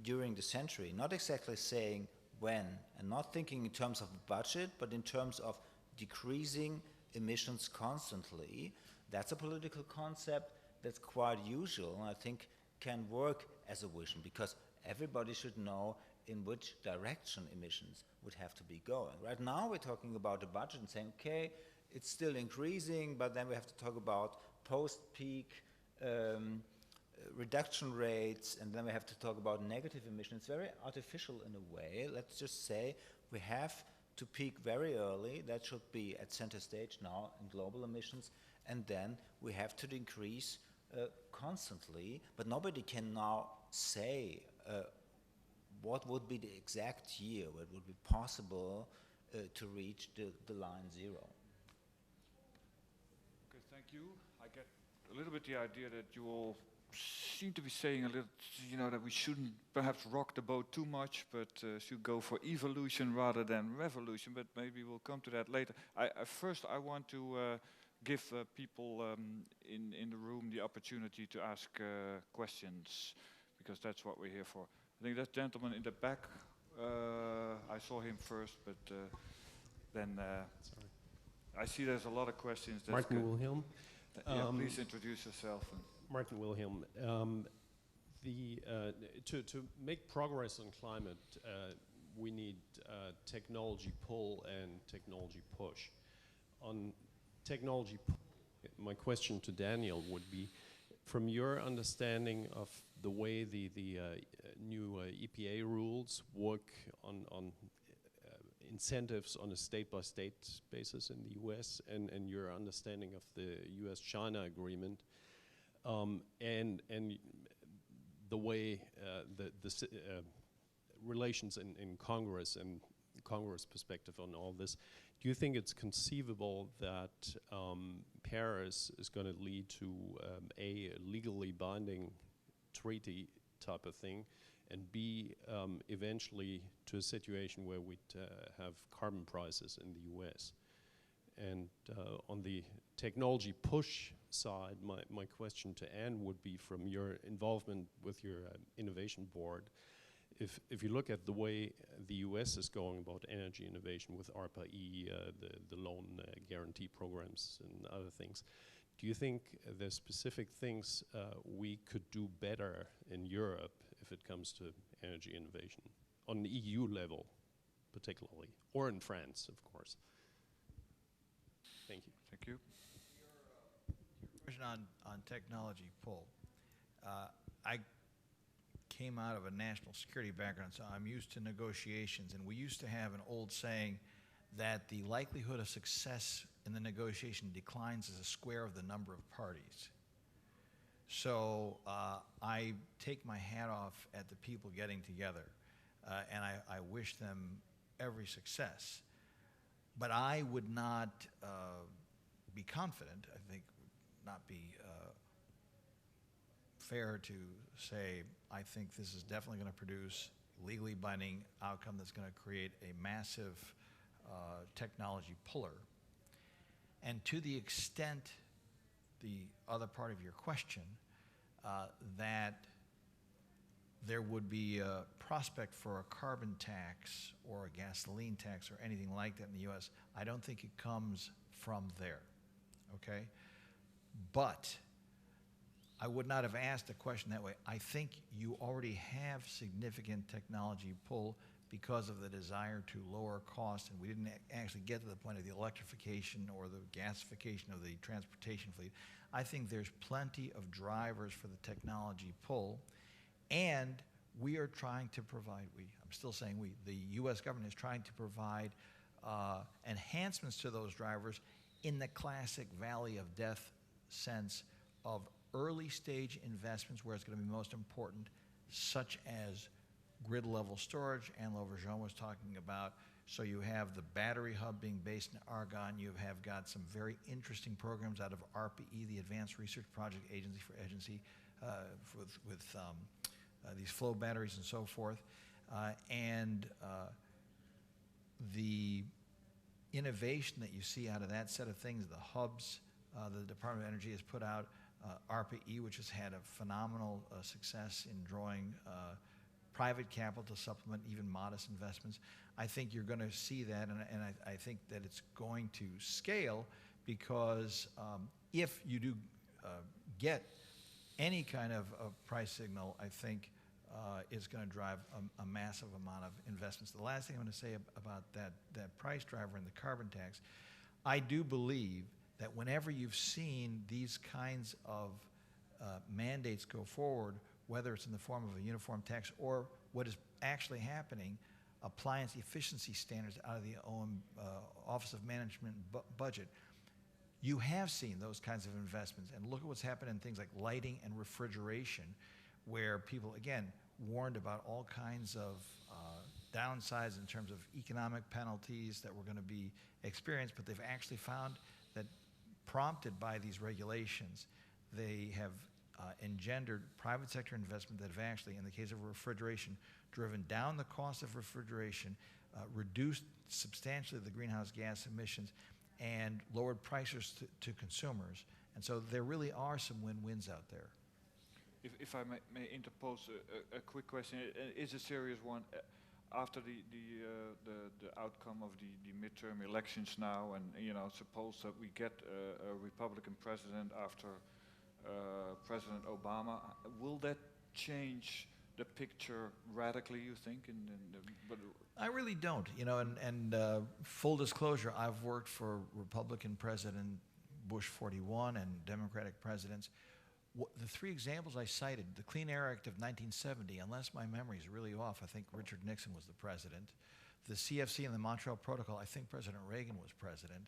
during the century, not exactly saying when, and not thinking in terms of budget, but in terms of decreasing emissions constantly. That's a political concept that's quite usual, and I think can work as a vision, because everybody should know in which direction emissions would have to be going. Right now we're talking about the budget and saying, okay, it's still increasing, but then we have to talk about post-peak reduction rates, and then we have to talk about negative emissions. It's very artificial in a way. Let's just say we have to peak very early. That should be at center stage now in global emissions, and then we have to increase constantly, but nobody can now say what would be the exact year where it would be possible to reach the line zero. Okay, thank you. I get a little bit the idea that you all seem to be saying a little, that we shouldn't perhaps rock the boat too much, but should go for evolution rather than revolution, but maybe we'll come to that later. First, I want to give people in the room the opportunity to ask questions, because that's what we're here for. I think that gentleman in the back, I saw him first, but then Sorry. I see there's a lot of questions. That's Martin good. Wilhelm. Yeah, please introduce yourself. Martin Wilhelm. To make progress on climate, we need technology pull and technology push. On technology pull, my question to Daniel would be, from your understanding of the way the new EPA rules work on incentives on a state-by-state basis in the US, and your understanding of the US-China agreement, and the way the relations in Congress and Congress perspective on all this, do you think it's conceivable that Paris is going to lead to a legally binding treaty type of thing, and B, eventually to a situation where we'd have carbon prices in the US? And on the technology push side, my question to Anne would be, from your involvement with your innovation board, if you look at the way the US is going about energy innovation with ARPA-E, the loan guarantee programs and other things, do you think there's specific things we could do better in Europe if it comes to energy innovation, on the EU level particularly, or in France, of course? Thank you. Thank you. Your question on technology pull. I came out of a national security background, so I'm used to negotiations, and we used to have an old saying that the likelihood of success in the negotiation declines as a square of the number of parties. So I take my hat off at the people getting together, and I wish them every success. But I would not be confident, I think not be fair to say, I think this is definitely going to produce legally binding outcome that's going to create a massive technology puller. And to the extent, the other part of your question, that there would be a prospect for a carbon tax or a gasoline tax or anything like that in the US, I don't think it comes from there, okay? But I would not have asked the question that way. I think you already have significant technology pull because of the desire to lower costs, and we didn't actually get to the point of the electrification or the gasification of the transportation fleet. I think there's plenty of drivers for the technology pull, and we are trying to provide, I'm still saying we, the US government is trying to provide enhancements to those drivers in the classic valley of death sense of early stage investments where it's going to be most important, such as grid level storage, and Lauvergeon was talking about. So you have the battery hub being based in Argonne. You have got some very interesting programs out of ARPA-E, the Advanced Research Project Agency with these flow batteries and so forth. And the innovation that you see out of that set of things, the hubs, the Department of Energy has put out, ARPA-E, which has had a phenomenal success in drawing private capital to supplement even modest investments. I think you're going to see that, and I think that it's going to scale, because if you do get any kind of price signal, I think is going to drive a massive amount of investments. The last thing I want to say about that price driver and the carbon tax, I do believe that whenever you've seen these kinds of mandates go forward, whether it's in the form of a uniform tax or what is actually happening, appliance efficiency standards out of the Office of Management Budget, you have seen those kinds of investments. And look at what's happened in things like lighting and refrigeration, where people, again, warned about all kinds of downsides in terms of economic penalties that were going to be experienced, but they've actually found that, prompted by these regulations, they have engendered private sector investment that have actually, in the case of refrigeration, driven down the cost of refrigeration, reduced substantially the greenhouse gas emissions, and lowered prices to consumers. And so there really are some win-wins out there. If I may interpose a quick question, it is a serious one. after the outcome of the midterm elections now, and suppose that we get a Republican president after President Obama, will that change the picture radically, you think? I really don't. And full disclosure, I've worked for Republican President Bush 41 and Democratic presidents. The three examples I cited, the Clean Air Act of 1970, unless my memory is really off, I think Richard Nixon was the president. The CFC and the Montreal Protocol, I think President Reagan was president.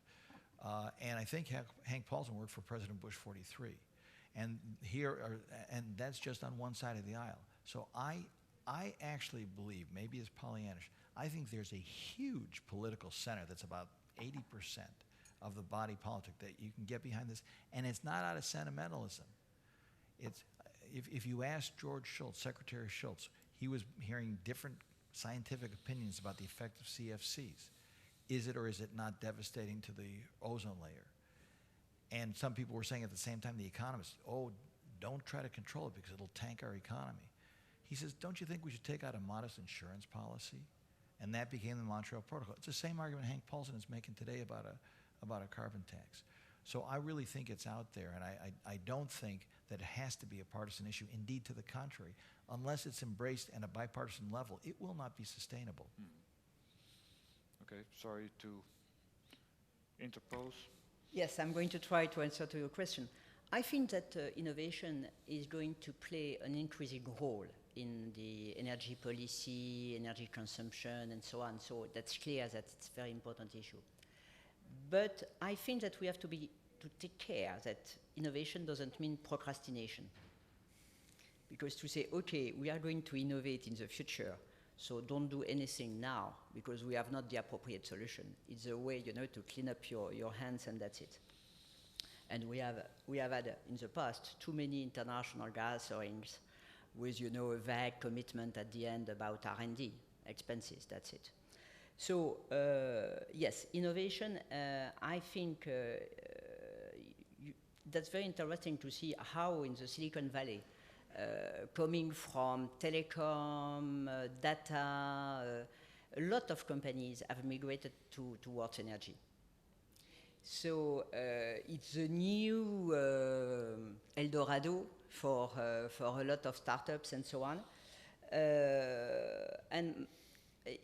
And I think Hank Paulson worked for President Bush 43. And that's just on one side of the aisle. So I actually believe, maybe it's Pollyannish, I think there's a huge political center that's about 80% of the body politic that you can get behind this, and it's not out of sentimentalism. It's if you ask George Shultz, Secretary Shultz, he was hearing different scientific opinions about the effect of CFCs. Is it or is it not devastating to the ozone layer? And some people were saying at the same time, the economists, don't try to control it because it'll tank our economy. He says, don't you think we should take out a modest insurance policy? And that became the Montreal Protocol. It's the same argument Hank Paulson is making today about a carbon tax. So I really think it's out there, and I don't think that it has to be a partisan issue. Indeed, to the contrary, unless it's embraced at a bipartisan level, it will not be sustainable. Okay, sorry to interpose. Yes, I'm going to try to answer to your question. I think that innovation is going to play an increasing role in the energy policy, energy consumption, and so on. So that's clear that it's a very important issue. But I think that we have to take care that innovation doesn't mean procrastination. Because to say, okay, we are going to innovate in the future, so don't do anything now because we have not the appropriate solution. It's a way, to clean up your hands, and that's it. And we have had in the past too many international gatherings with, a vague commitment at the end about R&D expenses. That's it. So yes, innovation. I think that's very interesting to see how in the Silicon Valley, coming from telecom, data, a lot of companies have migrated towards energy. So it's a new El Dorado for a lot of startups and so on. And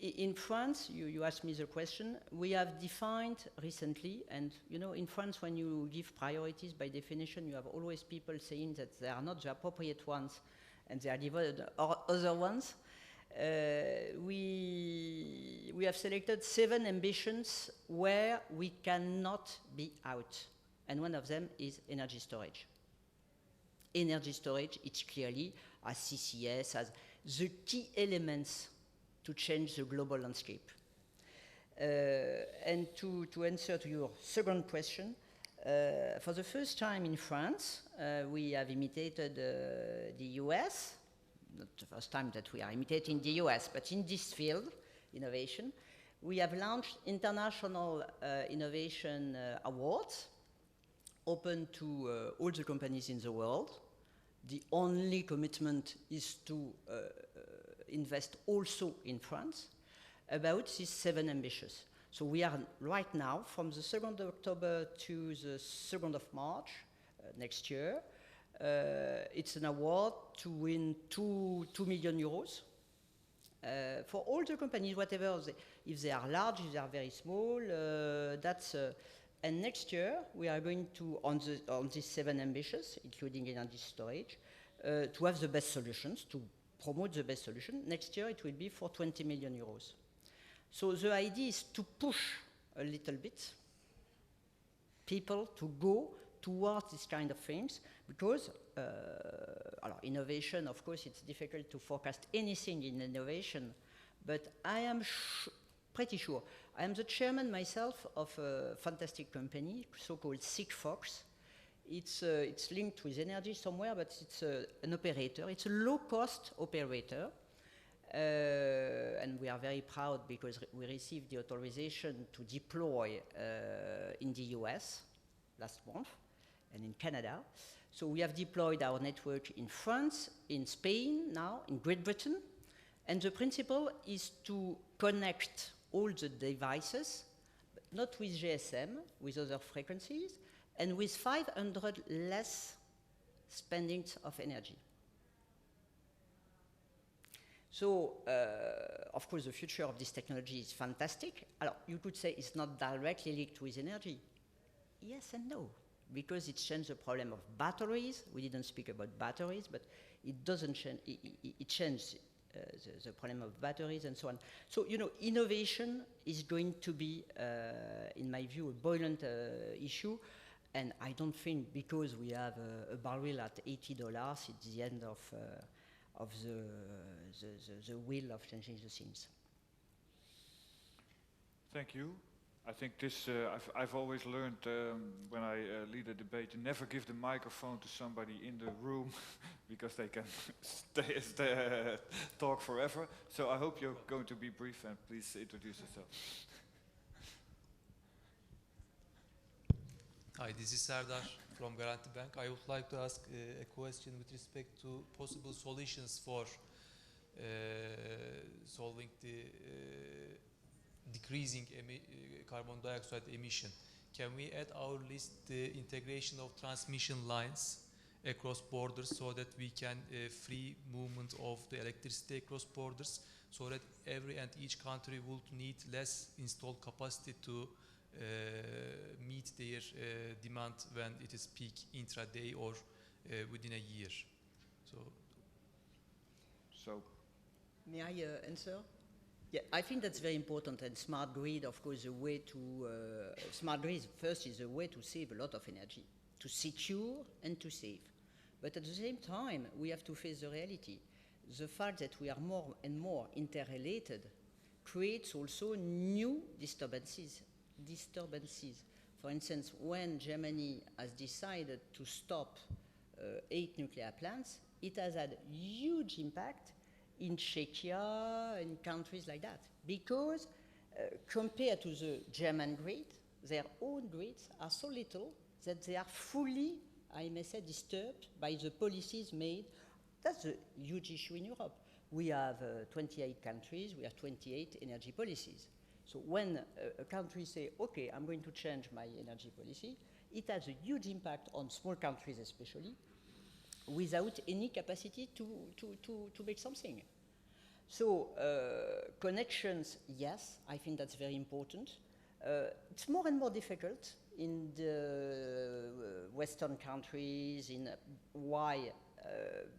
in France, you asked me the question, we have defined recently, and in France when you give priorities, by definition, you have always people saying that they are not the appropriate ones and they are divided other ones. We have selected 7 ambitions where we cannot be out, and one of them is energy storage. Energy storage, it's clearly, as CCS, as the key elements to change the global landscape. And to answer to your second question, for the first time in France, we have imitated the US. Not the first time that we are imitating the US, but in this field, innovation, we have launched international innovation awards, open to all the companies in the world. The only commitment is to invest also in France about these 7 ambitions. So we are right now, from the 2nd of October to the 2nd of March next year, it's an award to win 2 million euros for all the companies, whatever, if they are large, if they are very small, and next year we are going to, on these 7 ambitions, including energy storage, to have the best solutions, to promote the best solution. Next year it will be for 20 million euros. So the idea is to push a little bit people to go towards this kind of things, because innovation, of course, it's difficult to forecast anything in innovation, but I am pretty sure. I am the chairman myself of a fantastic company, so-called Sigfox. It's linked with energy somewhere, but it's an operator. It's a low-cost operator, and we are very proud because we received the authorization to deploy in the US last month, and in Canada. So we have deployed our network in France, in Spain now, in Great Britain, And the principle is to connect all the devices, but not with GSM, with other frequencies, and with 500 less spendings of energy. So, of course, the future of this technology is fantastic. Alors, you could say it's not directly linked with energy. Yes and no, because it changed the problem of batteries. We didn't speak about batteries, but it doesn't change. It changed the problem of batteries and so on. So, you know, innovation is going to be, in my view, a buoyant issue. And I don't think because we have a barrel at $80, it's the end of the will of changing the things. Thank you. I think this, I've always learned when I lead a debate to never give the microphone to somebody in the room because they can talk forever. So I hope you're going to be brief and please introduce yourself. Hi, this is Serdar from Garanti Bank. I would like to ask a question with respect to possible solutions for solving the decreasing carbon dioxide emission. Can we add our list the integration of transmission lines across borders so that we can free movement of the electricity across borders, so that every and each country would need less installed capacity to meet their demand when it is peak intraday or within a year? So may I answer? Yeah, I think that's very important. And smart grid, of course, a way to smart grid first is a way to save a lot of energy, to secure and to save. But at the same time, we have to face the reality. The fact that we are more and more interrelated creates also new disturbances. For instance, when Germany has decided to stop 8 nuclear plants, it has had huge impact in Czechia and countries like that, because compared to the German grid, their own grids are so little that they are fully, I may say, disturbed by the policies made. That's a huge issue in Europe. We have 28 countries, we have 28 energy policies. So when a country says, okay, I'm going to change my energy policy, it has a huge impact on small countries especially, without any capacity to make something. So connections, yes, I think that's very important. It's more and more difficult in the Western countries. Why?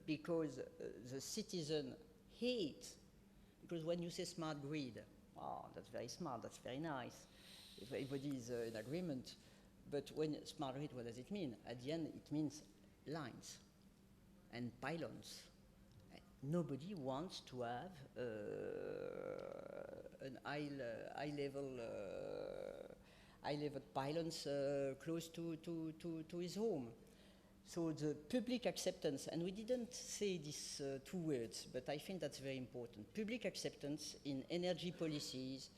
Because the citizen hates, because when you say smart grid, oh, that's very smart, that's very nice. If everybody is in agreement. But when smart grid, what does it mean? At the end, it means lines and pylons. Nobody wants to have an high level pylons close to his home. So the public acceptance, and we didn't say these 2 words, but I think that's very important. Public acceptance in energy policies,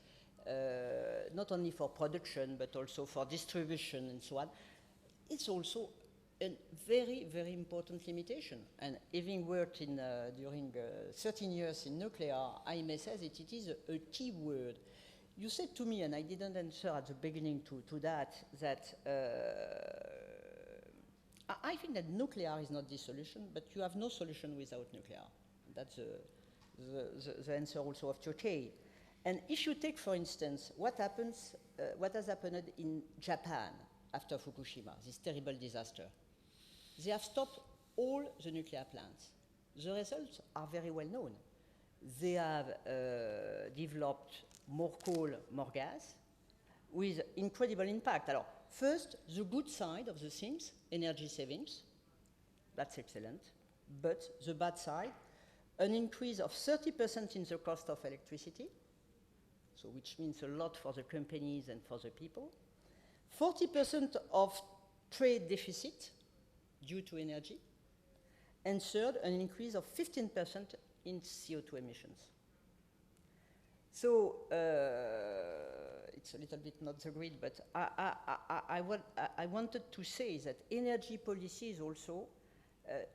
not only for production, but also for distribution and so on, it's also a very, very important limitation. And having worked in, during 13 years in nuclear, I may say that it is a key word. You said to me, and I didn't answer at the beginning to that I think that nuclear is not the solution, but you have no solution without nuclear. That's the answer also of Turkey. And if you take, for instance, what has happened in Japan after Fukushima, this terrible disaster, they have stopped all the nuclear plants. The results are very well known. They have developed more coal, more gas, with incredible impact. Alors, first, the good side of the things, energy savings, that's excellent. But the bad side, an increase of 30% in the cost of electricity, so which means a lot for the companies and for the people. 40% of trade deficit due to energy. And third, an increase of 15% in CO2 emissions. So it's a little bit not the grid, but I wanted to say that energy policy is also,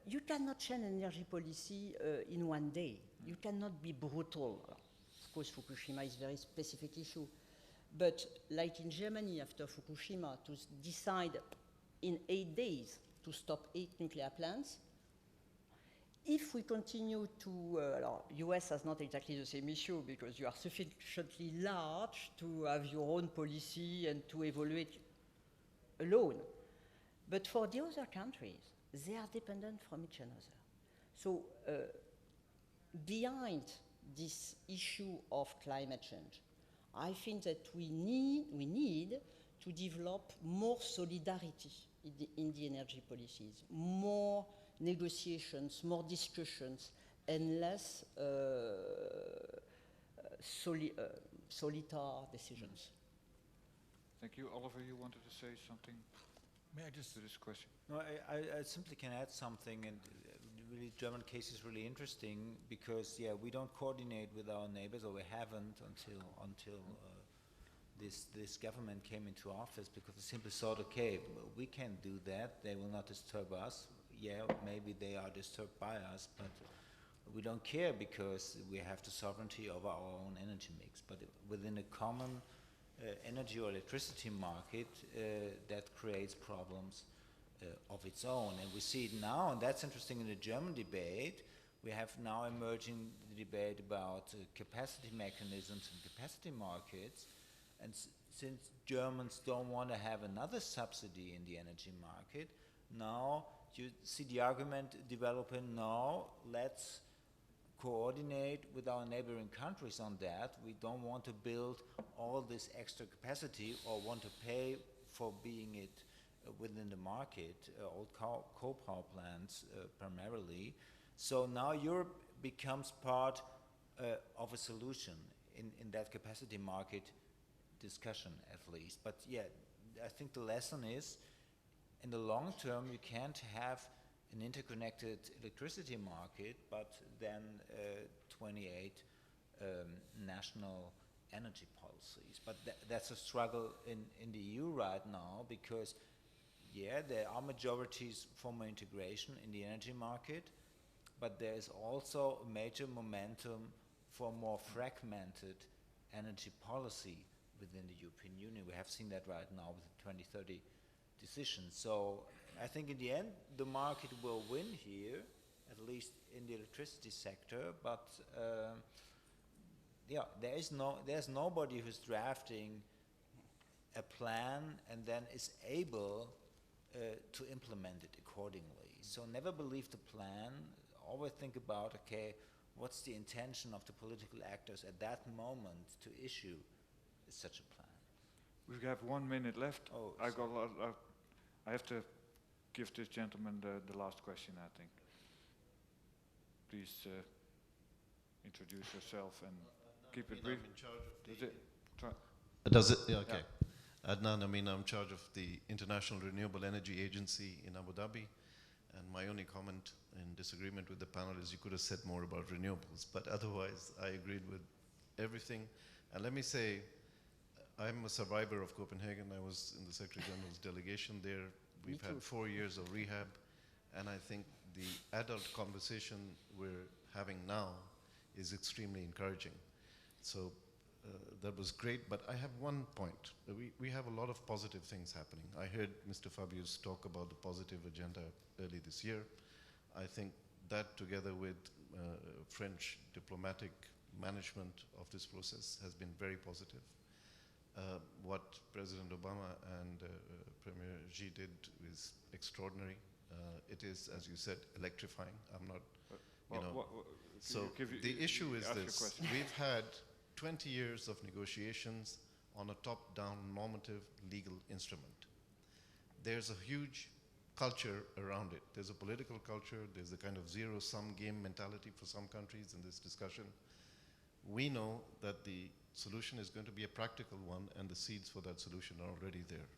you cannot change energy policy in one day. You cannot be brutal. Of course, Fukushima is a very specific issue. But like in Germany after Fukushima, to decide in 8 days to stop 8 nuclear plants, if we continue to, US has not exactly the same issue because you are sufficiently large to have your own policy and to evaluate alone. But for the other countries, they are dependent from each another. So behind this issue of climate change, I think that we need to develop more solidarity in the energy policies, more negotiations, more discussions, and less solitary decisions. Thank you. Oliver, you wanted to say something May I just to this question? No, I simply can add something, and really German case is really interesting because we don't coordinate with our neighbors, or we haven't until this government came into office, because we simply thought, okay, we can't do that, they will not disturb us. Yeah, maybe they are disturbed by us, but we don't care because we have the sovereignty of our own energy mix. But within a common energy or electricity market, that creates problems of its own. And we see it now, and that's interesting in the German debate. We have now emerging the debate about capacity mechanisms and capacity markets. And since Germans don't want to have another subsidy in the energy market, now you see the argument developing, now let's coordinate with our neighboring countries on that. We don't want to build all this extra capacity or want to pay for being it within the market, old coal power plants primarily. So now Europe becomes part of a solution in that capacity market discussion, at least. But I think the lesson is, in the long term, you can't have an interconnected electricity market, but then 28 national energy policies. But that's a struggle in the EU right now, because there are majorities for more integration in the energy market, but there is also a major momentum for more fragmented energy policy within the European Union. We have seen that right now with the 2030 decision. So I think in the end the market will win here, at least in the electricity sector, but there's nobody who's drafting a plan and then is able to implement it accordingly. So never believe the plan, always think about, okay, what's the intention of the political actors at that moment to issue such a plan. We have 1 minute left. Oh, I have to give this gentleman the last question, I think. Please introduce yourself and keep it brief. I'm in charge of the... Try. Does it? Yeah, okay. Adnan Amin, I'm in charge of the International Renewable Energy Agency in Abu Dhabi. And my only comment in disagreement with the panel is you could have said more about renewables, but otherwise I agreed with everything. And let me say, I'm a survivor of Copenhagen. I was in the Secretary General's delegation there. We've had 4 years of rehab, and I think the adult conversation we're having now is extremely encouraging. So that was great, but I have one point. We have a lot of positive things happening. I heard Mr. Fabius talk about the positive agenda early this year. I think that, together with French diplomatic management of this process, has been very positive. What President Obama and Premier Xi did is extraordinary. It is, as you said, electrifying. I'm not, so the issue is this. We've had 20 years of negotiations on a top-down normative legal instrument. There's a huge culture around it. There's a political culture. There's a kind of zero-sum game mentality for some countries in this discussion. We know that the solution is going to be a practical one, and the seeds for that solution are already there.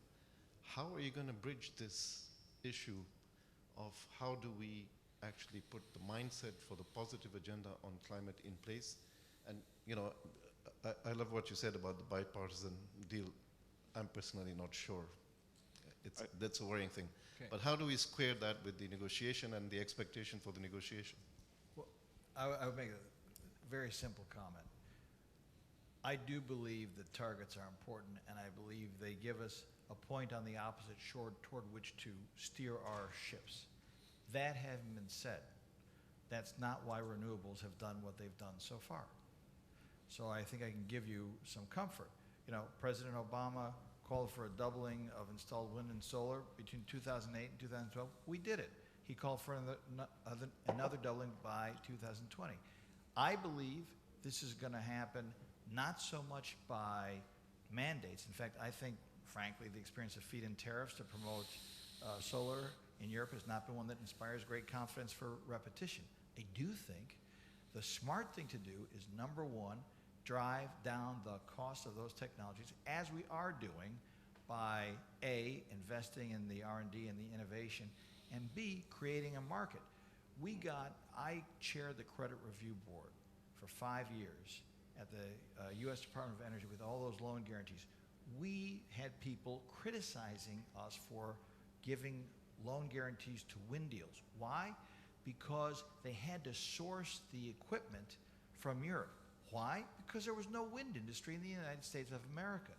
How are you going to bridge this issue of how do we actually put the mindset for the positive agenda on climate in place? And I love what you said about the bipartisan deal. I'm personally not sure. That's a worrying thing. Okay. But how do we square that with the negotiation and the expectation for the negotiation? Well, I would make very simple comment. I do believe that targets are important, and I believe they give us a point on the opposite shore toward which to steer our ships. That having been said, that's not why renewables have done what they've done so far. So I think I can give you some comfort. You know, President Obama called for a doubling of installed wind and solar between 2008 and 2012. We did it. He called for another doubling by 2020. I believe this is going to happen not so much by mandates. In fact, I think, frankly, the experience of feed-in tariffs to promote solar in Europe has not been one that inspires great confidence for repetition. I do think the smart thing to do is, number one, drive down the cost of those technologies, as we are doing by A, investing in the R&D and the innovation, and B, creating a market. I chaired the credit review board for 5 years at the U.S. Department of Energy with all those loan guarantees. We had people criticizing us for giving loan guarantees to wind deals. Why? Because they had to source the equipment from Europe. Why? Because there was no wind industry in the United States of America.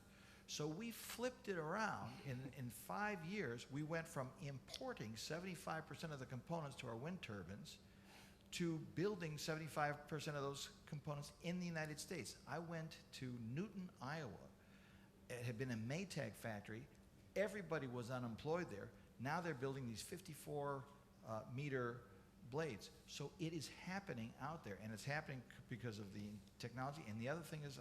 So we flipped it around. In 5 years, we went from importing 75% of the components to our wind turbines to building 75% of those components in the United States. I went to Newton, Iowa. It had been a Maytag factory. Everybody was unemployed there. Now they're building these 54-meter blades. So it is happening out there, and it's happening because of the technology. And the other thing is,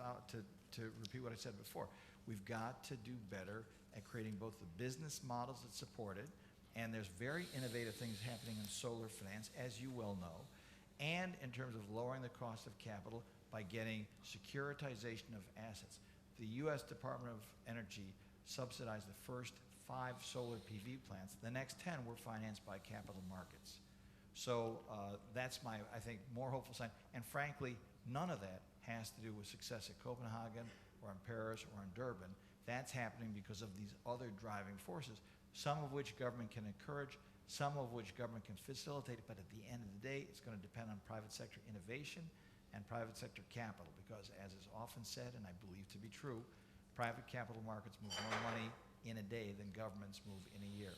to repeat what I said before, we've got to do better at creating both the business models that support it, and there's very innovative things happening in solar finance, as you well know, and in terms of lowering the cost of capital by getting securitization of assets. The U.S. Department of Energy subsidized the first 5 solar PV plants. The next 10 were financed by capital markets. So that's my, I think, more hopeful sign. And frankly, none of that has to do with success at Copenhagen or in Paris or in Durban. That's happening because of these other driving forces, some of which government can encourage, some of which government can facilitate, but at the end of the day, it's going to depend on private sector innovation and private sector capital, because as is often said, and I believe to be true, private capital markets move more money in a day than governments move in a year.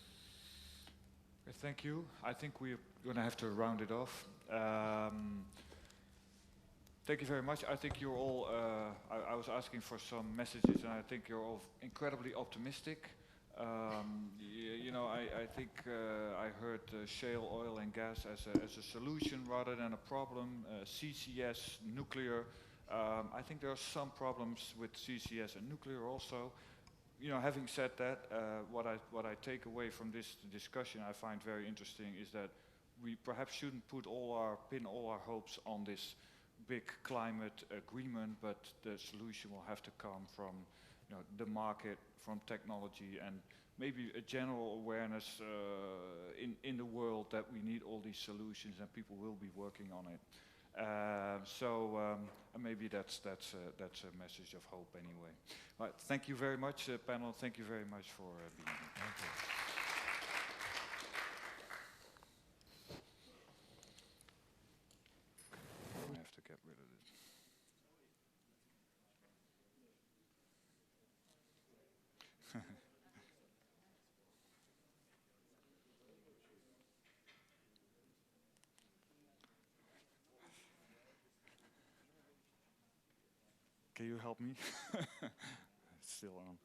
Okay, thank you. I think we're going to have to round it off. Thank you very much. I think you're all, I was asking for some messages, and I think you're all incredibly optimistic. You know, I think I heard shale oil and gas as a solution rather than a problem. CCS, nuclear. I think there are some problems with CCS and nuclear also. You know, having said that, what I take away from this discussion I find very interesting is that we perhaps shouldn't pin all our hopes on this big climate agreement, but the solution will have to come from, you know, the market, from technology, and maybe a general awareness in the world that we need all these solutions, and people will be working on it. Maybe that's a message of hope anyway. Right, thank you very much, panel. Thank you very much for being here. Thank you. I have to get rid of this. Can you help me? It's still on.